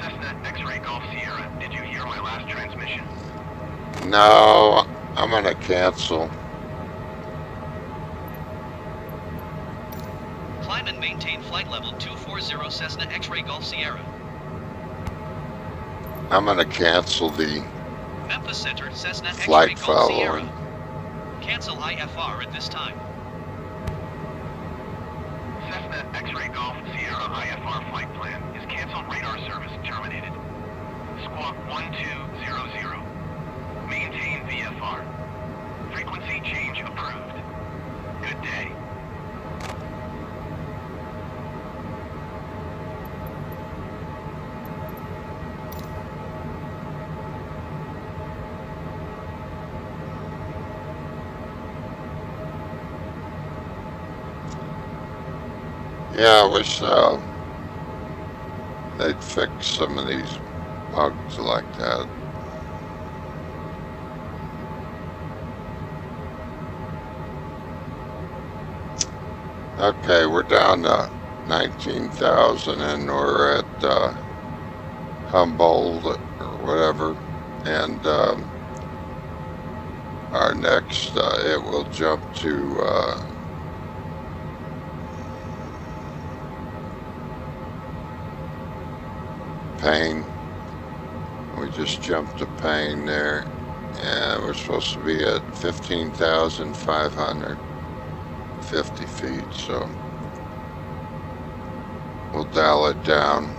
Cessna X-Ray Golf Sierra, did you hear my last transmission? No, I'm gonna cancel. Climb and maintain flight level 240 Cessna X-Ray Golf Sierra. I'm gonna cancel the Memphis Center, Cessna X-Ray flight Golf Sierra. following. Cancel IFR at this time. Cessna X-Ray Golf Sierra IFR flight plan is canceled. Radar service terminated. Squawk 1200. Maintain VFR. Frequency change approved. Good day. Yeah, I wish they'd fix some of these bugs like that. Okay, we're down to 19,000 and we're at Humboldt or whatever. And our next, it will jump to Payne. We just jumped to Payne there, and we're supposed to be at 15,550 feet, so we'll dial it down.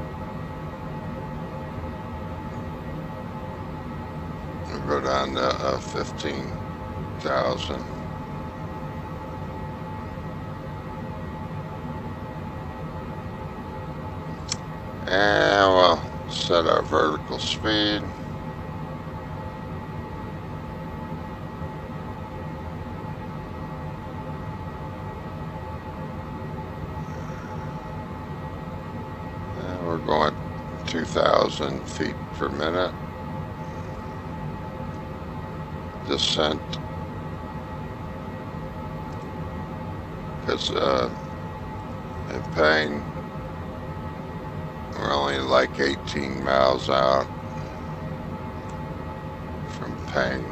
We'll go down to 15,000. And we'll set our vertical speed. And we're going 2,000 feet per minute. Descent. Because in Payne, we're only like 18 miles out from Payne.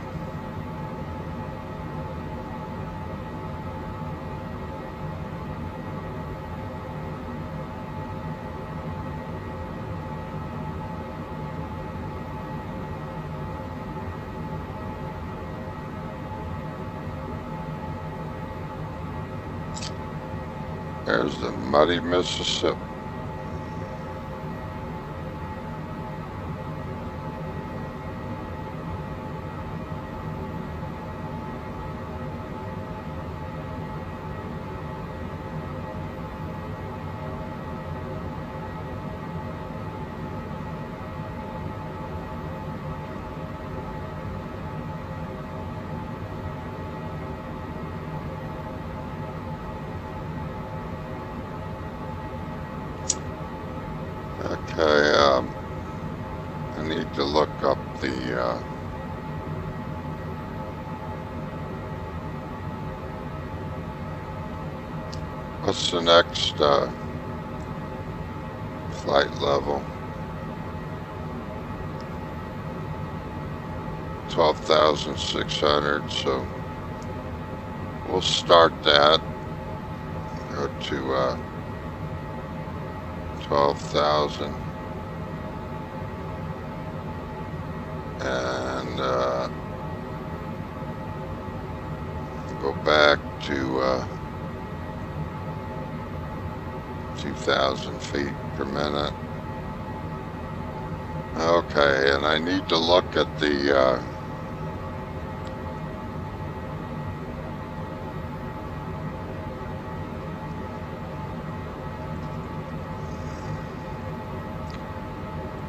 There's the muddy Mississippi. Okay, I need to look up the what's the next flight level? 12,600, so we'll start that. Go to 12,000 and go back to 2,000 feet per minute. Okay, and I need to look at the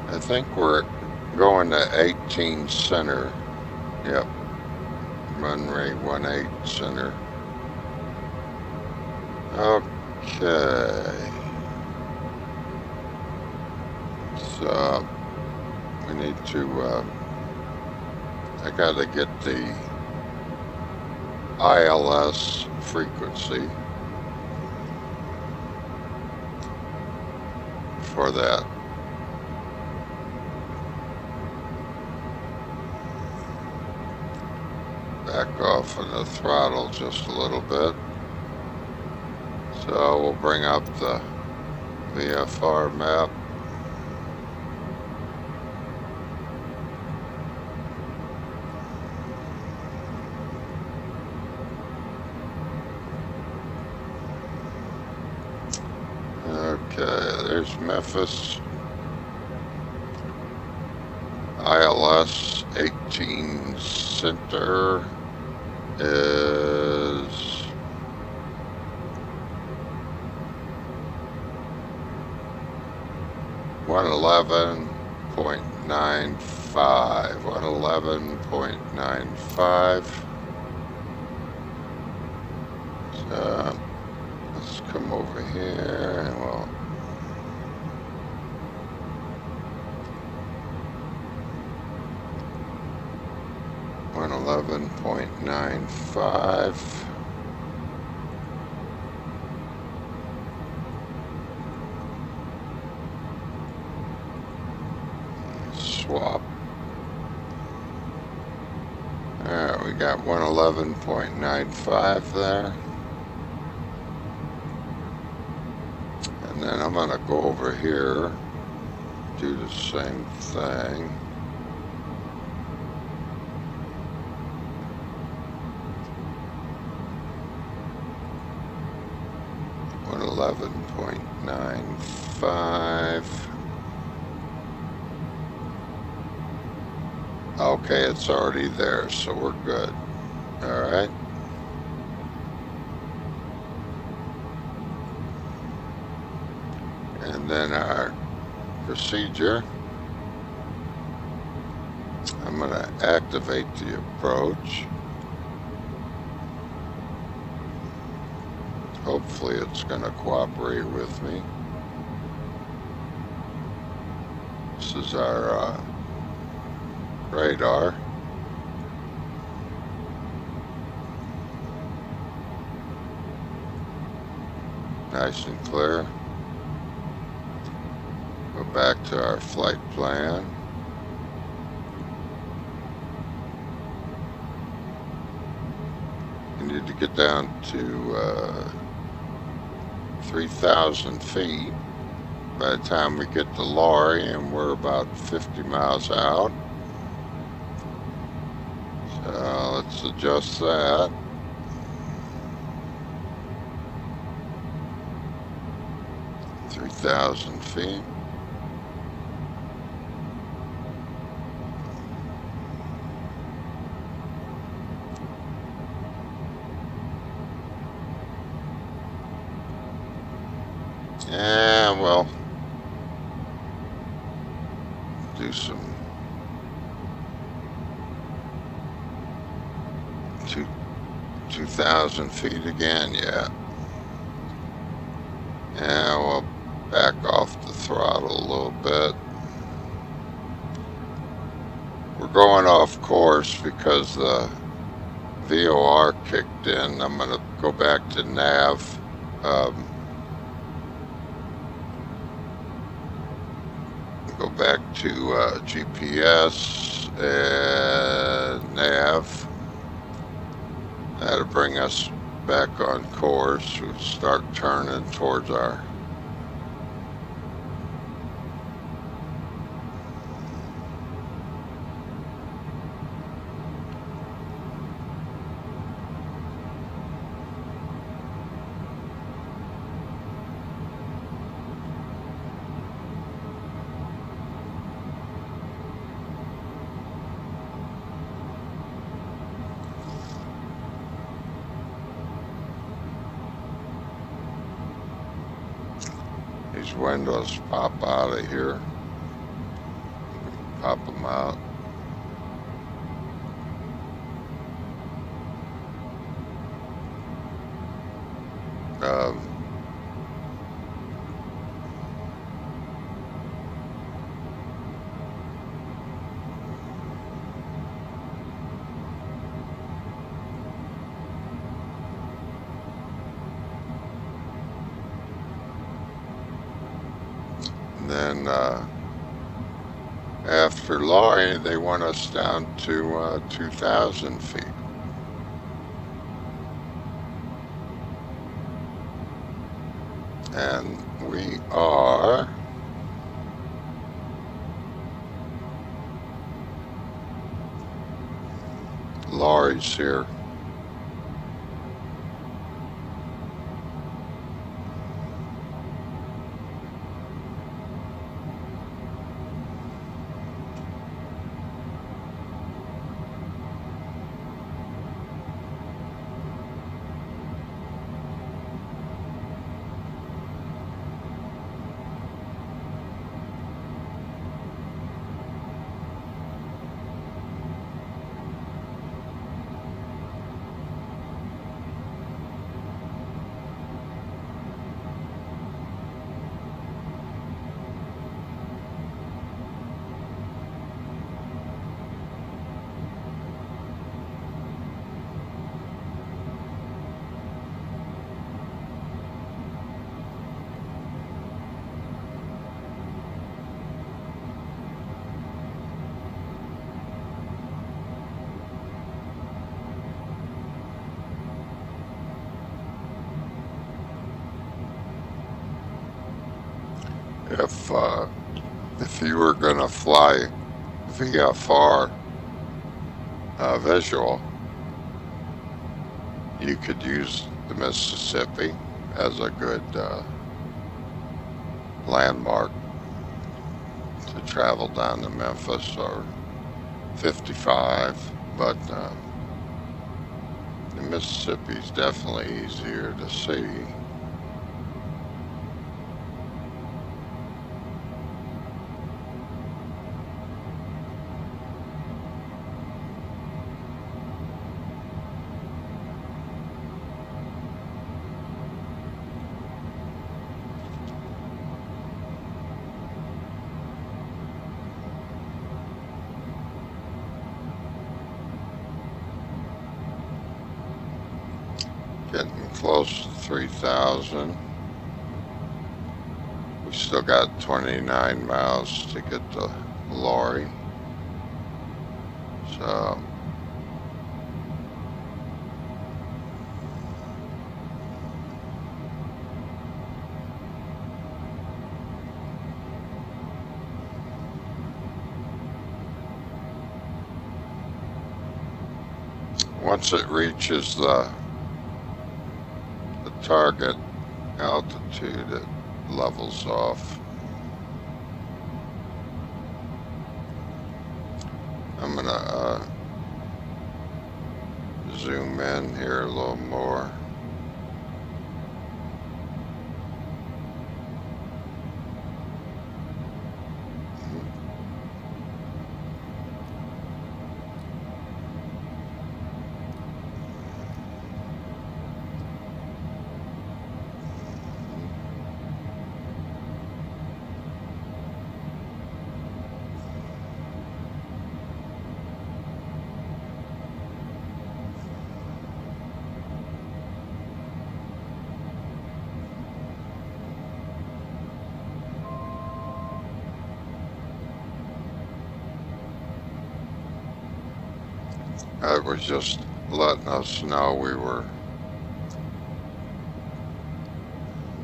I think we're going to 18 center. Yep. Runway 18 center. Okay. So we need to I gotta get the ILS frequency for that. Back off on the throttle just a little bit. So we'll bring up the VFR map. Okay, there's Memphis. ILS 18 center is 111.95. 111.95. So let's come over here and we'll .95. Swap. Alright, we got 111.95 there. And then I'm going to go over here, do the same thing. .95. Okay, it's already there, so we're good. All right. And then our procedure. I'm going to activate the approach. Hopefully it's going to cooperate with me. This is our radar. Nice and clear. Go back to our flight plan. You need to get down to 3,000 feet by the time we get to Laurie, and we're about 50 miles out. So let's adjust that. 3,000 feet. Yeah, well, do some 2,000 feet again, yeah. Yeah, we'll back off the throttle a little bit. We're going off course because the VOR kicked in. I'm going to go back to nav. Go back to GPS and nav. That'll bring us back on course. We'll start turning towards our these windows pop out of here. Pop them out. Then after Laurie, they want us down to 2,000 feet. And we are Laurie's here. If you were going to fly VFR visual, you could use the Mississippi as a good landmark to travel down to Memphis or 55, but the Mississippi is definitely easier to see. Getting close to 3,000. We still got 29 miles to get to Laurie. So once it reaches the target altitude, levels off. I'm gonna zoom in here a little more. It was just letting us know we were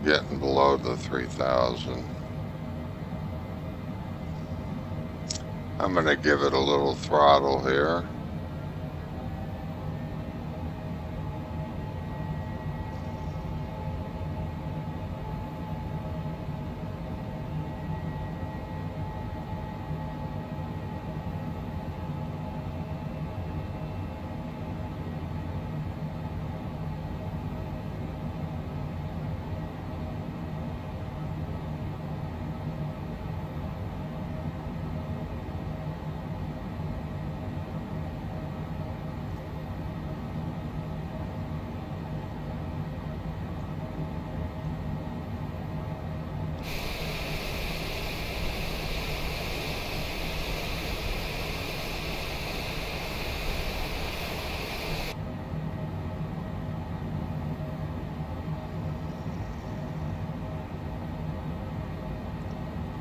getting below the 3,000. I'm going to give it a little throttle here.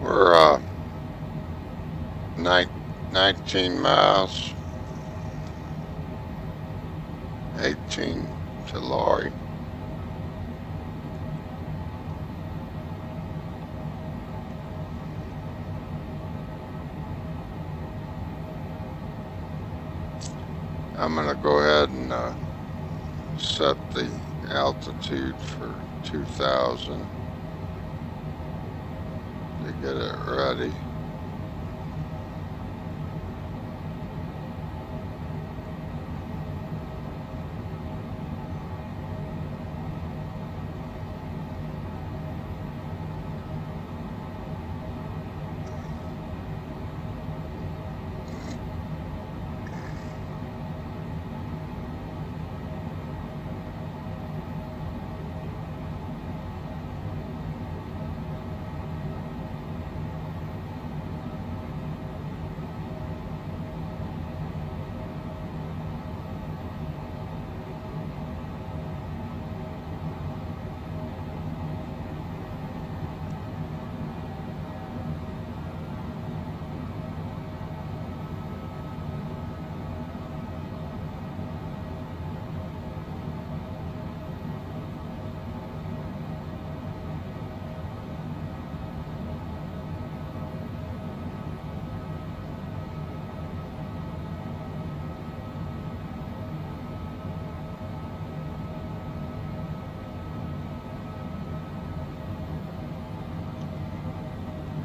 We're 19 miles, 18 to Laurie. I'm going to go ahead and set the altitude for 2,000 to get it ready.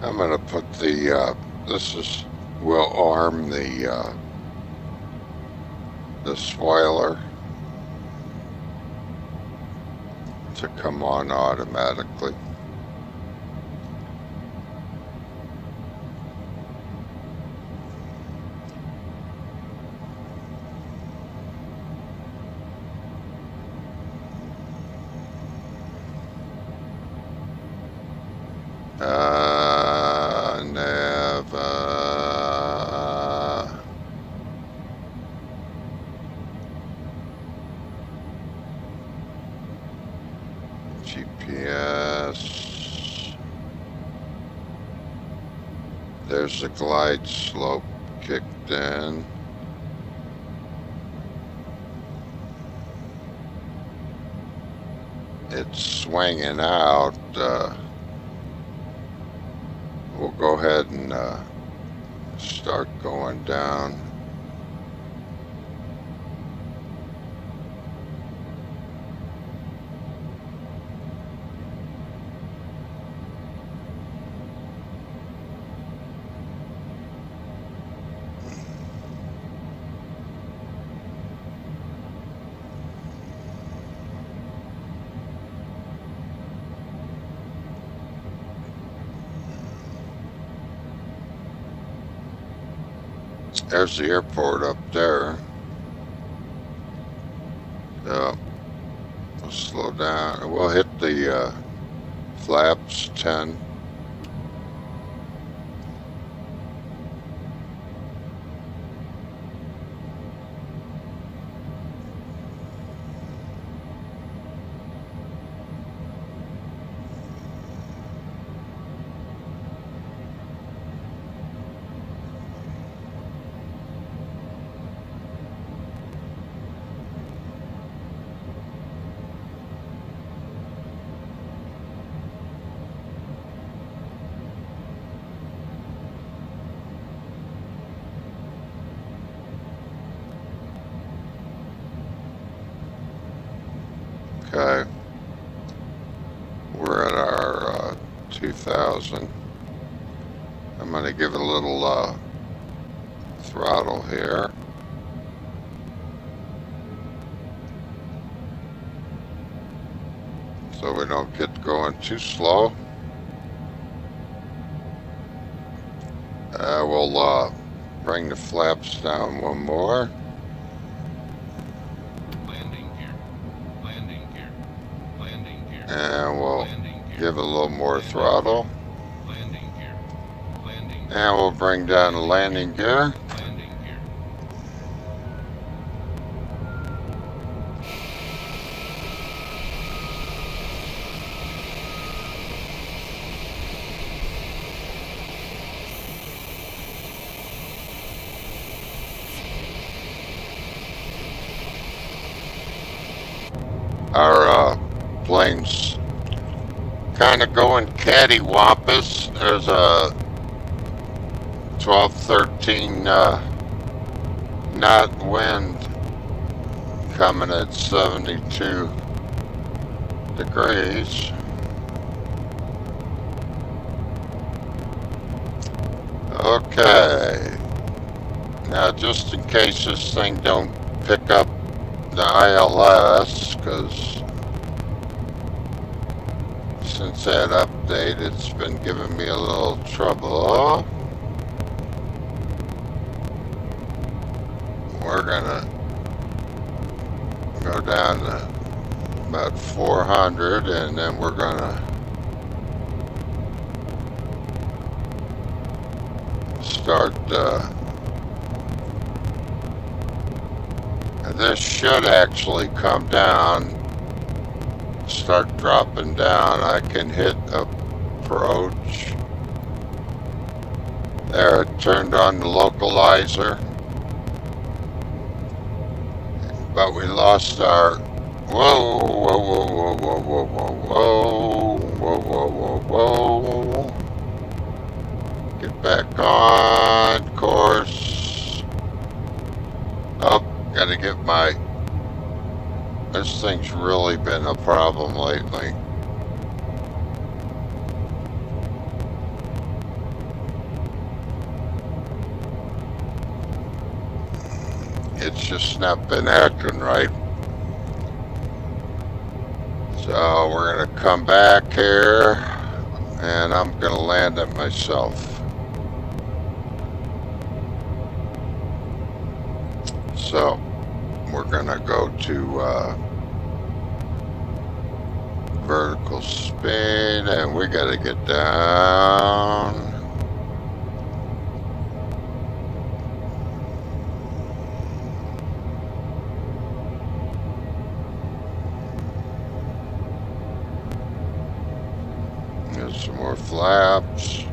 I'm going to put the, will arm the spoiler to come on automatically. GPS. There's the glide slope kicked in. It's swinging out. We'll go ahead and start going down. There's the airport up there. So we'll slow down. We'll hit the flaps 10. Okay, we're at our 2000. I'm going to give it a little throttle here. So we don't get going too slow. We'll bring the flaps down one more. Landing gear. Landing gear. Landing gear. And we'll Landing gear. give it a little more throttle. Landing gear. Landing gear. And we'll bring down the landing gear. Landing gear. Our plane's kind of going cattywampus. There's a 12-13 knot wind coming at 72 degrees. Okay, now just in case this thing don't pick up the ILS, because since that update it's been giving me a little trouble. We're gonna go down to about 400 and then we're gonna start this should actually come down, start dropping down. I can hit approach. There, it turned on the localizer. But we lost our, whoa, whoa, whoa, whoa, whoa, whoa, whoa, whoa, whoa, whoa, whoa. Get back on course. Oh, gotta get my, this thing's really been a problem lately. It's just not been acting right. So we're gonna come back here and I'm gonna land it myself. So we're gonna go to vertical speed and we gotta get down. There's some more flaps.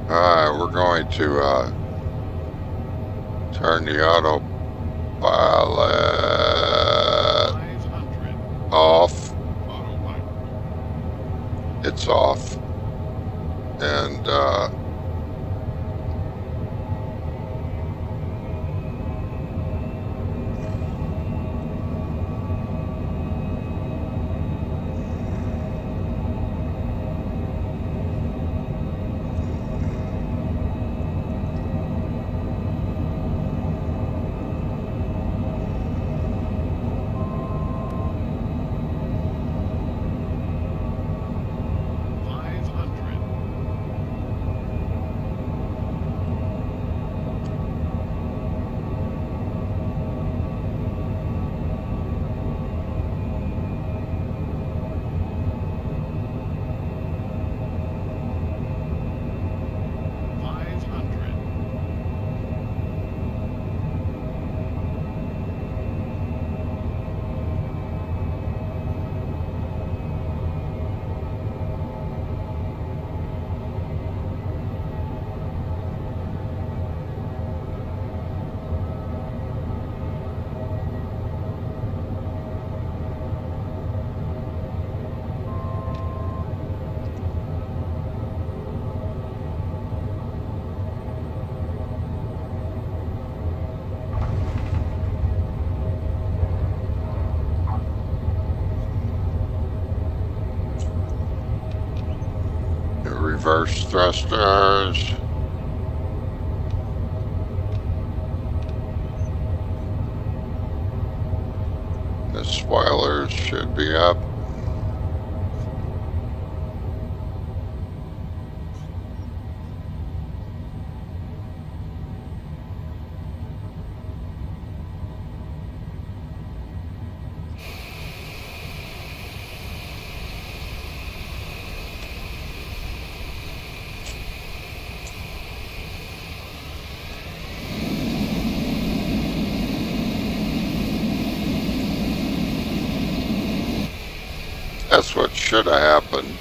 Alright, we're going to turn the autopilot off. it's off. And reverse thrusters. The spoilers should be up. That's what should have happened.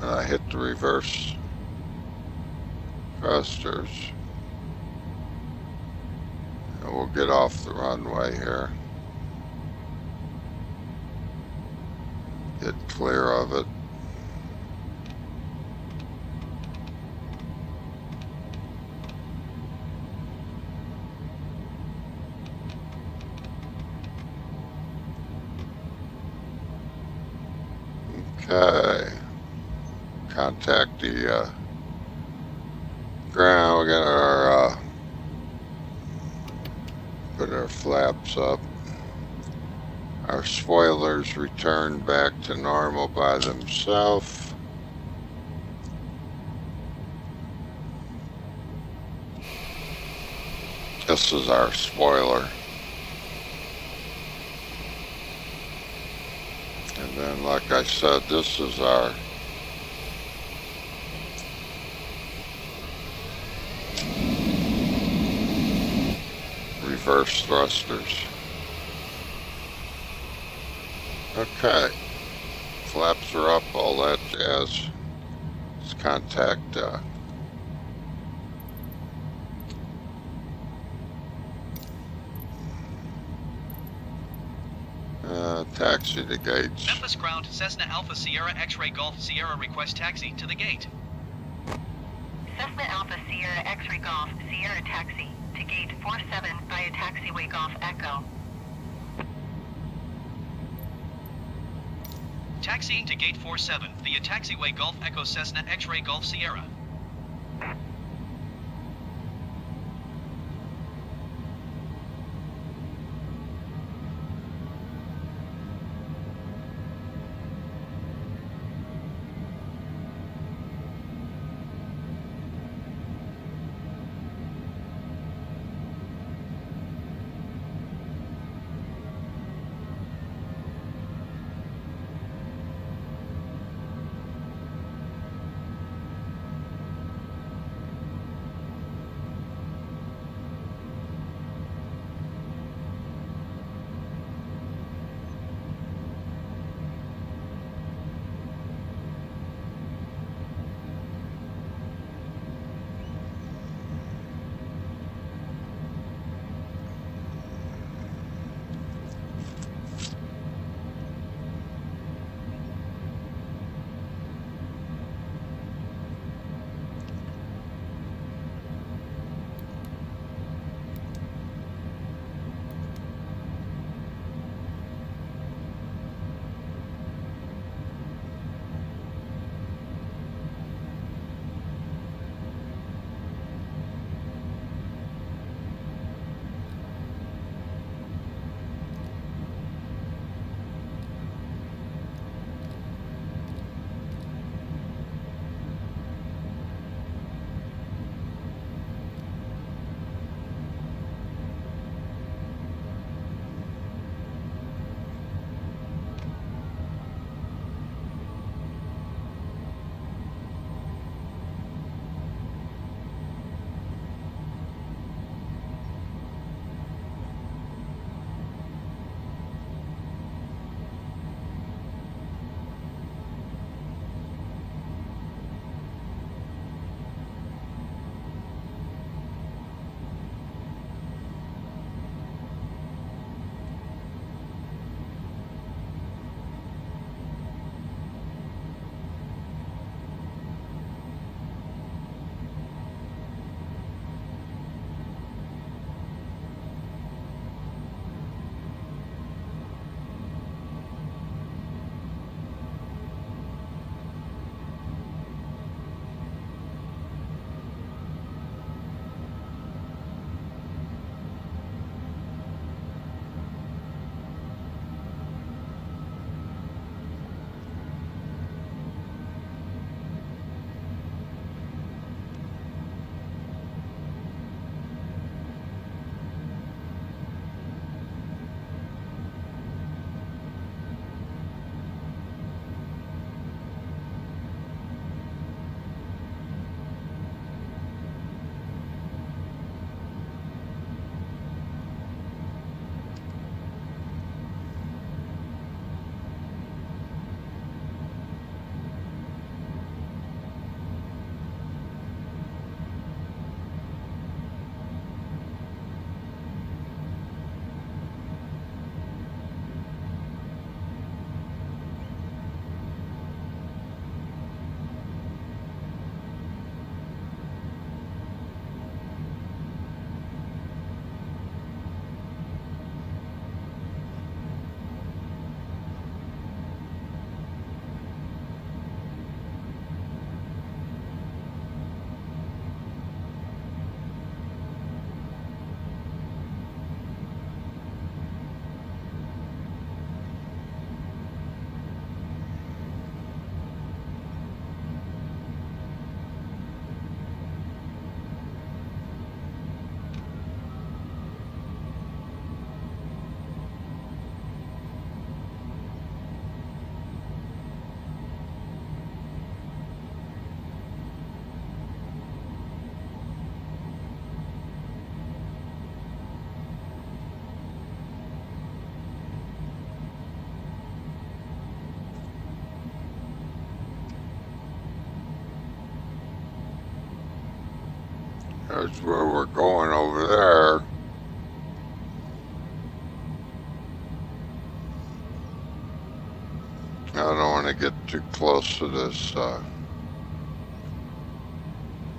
I hit the reverse thrusters. And we'll get off the runway here. Get clear of it. Okay. Contact the ground. We got our put our flaps up. Our spoilers return back to normal by themselves. This is our spoiler. And then, like I said, this is our reverse thrusters. Okay, flaps are up, all that jazz. Let's contact taxi to gates. Memphis ground, Cessna Alpha Sierra X-Ray Golf Sierra request taxi to the gate. Cessna Alpha Sierra X-Ray Golf Sierra taxi to gate 47 via taxiway Golf Echo. Taxiing to gate 47 via taxiway Golf Echo Cessna X-Ray Golf Sierra. That's where we're going over there. I don't want to get too close to this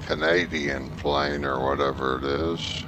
Canadian plane or whatever it is.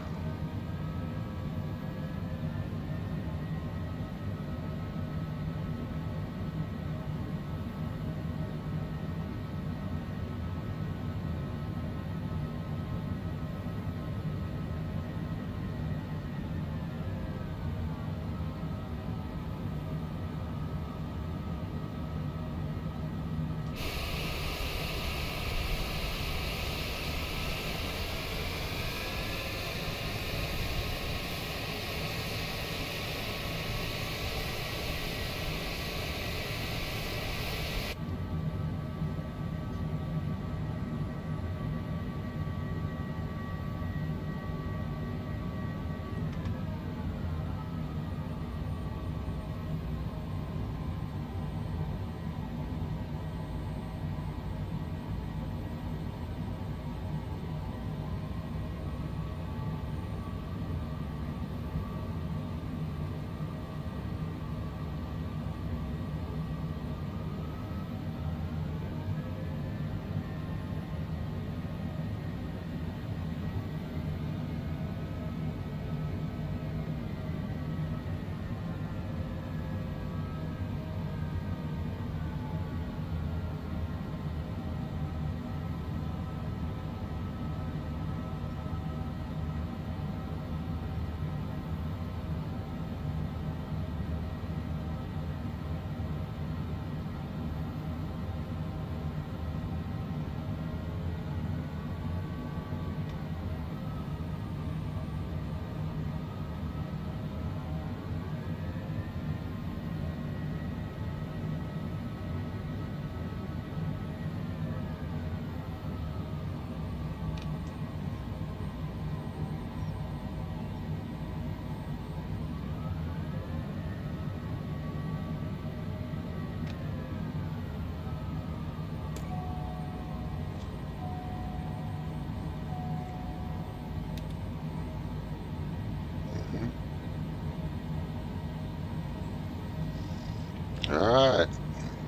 Alright,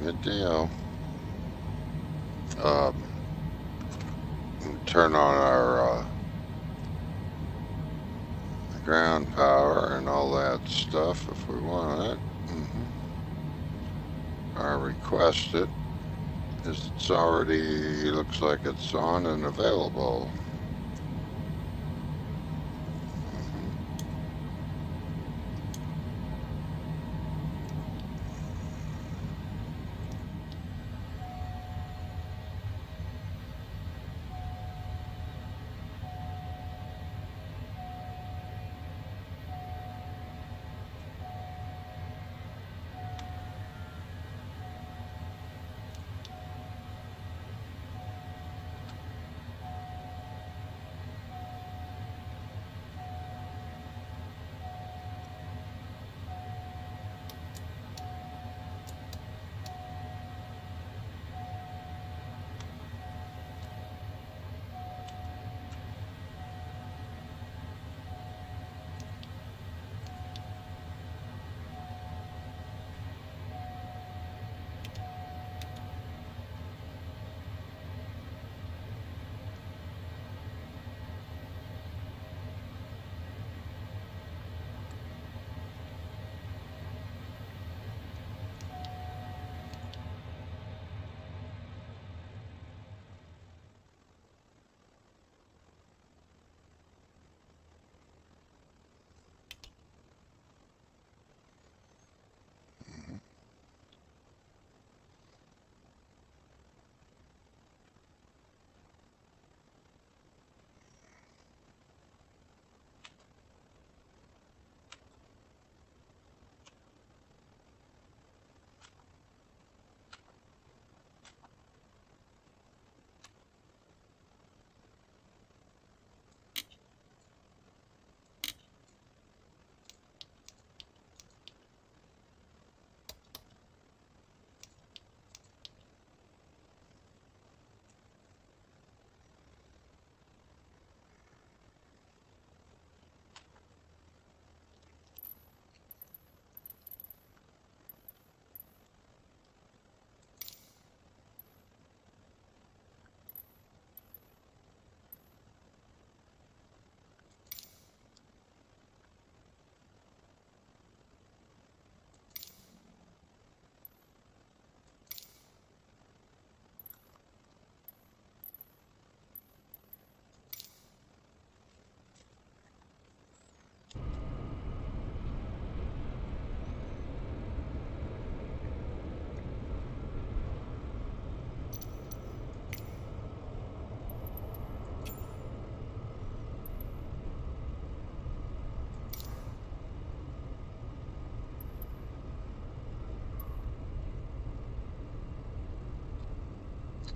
good deal. Turn on our ground power and all that stuff if we want it. I request it. It's already looks like it's on and available.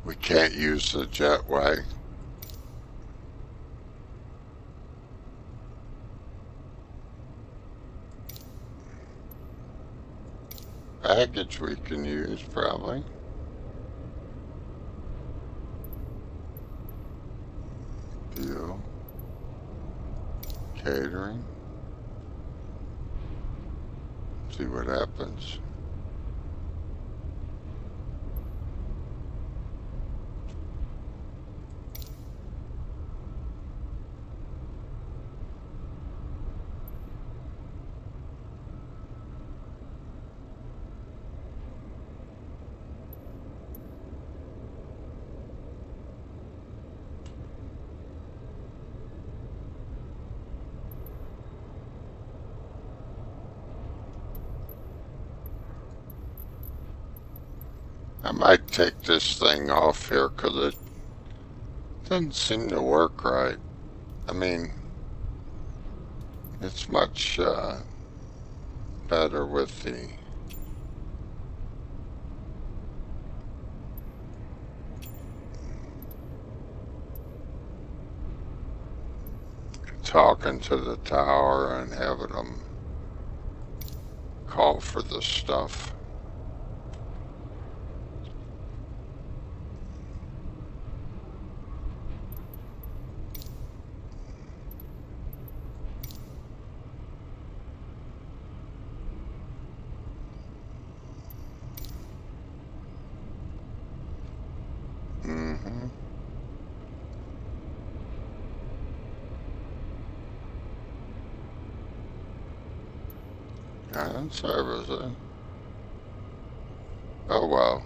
We can't use the jetway. Baggage we can use, probably. Fuel. Catering. See what happens. I might take this thing off here because it doesn't seem to work right. I mean, it's much better with the talking to the tower and having them call for the stuff. Service it. Oh well.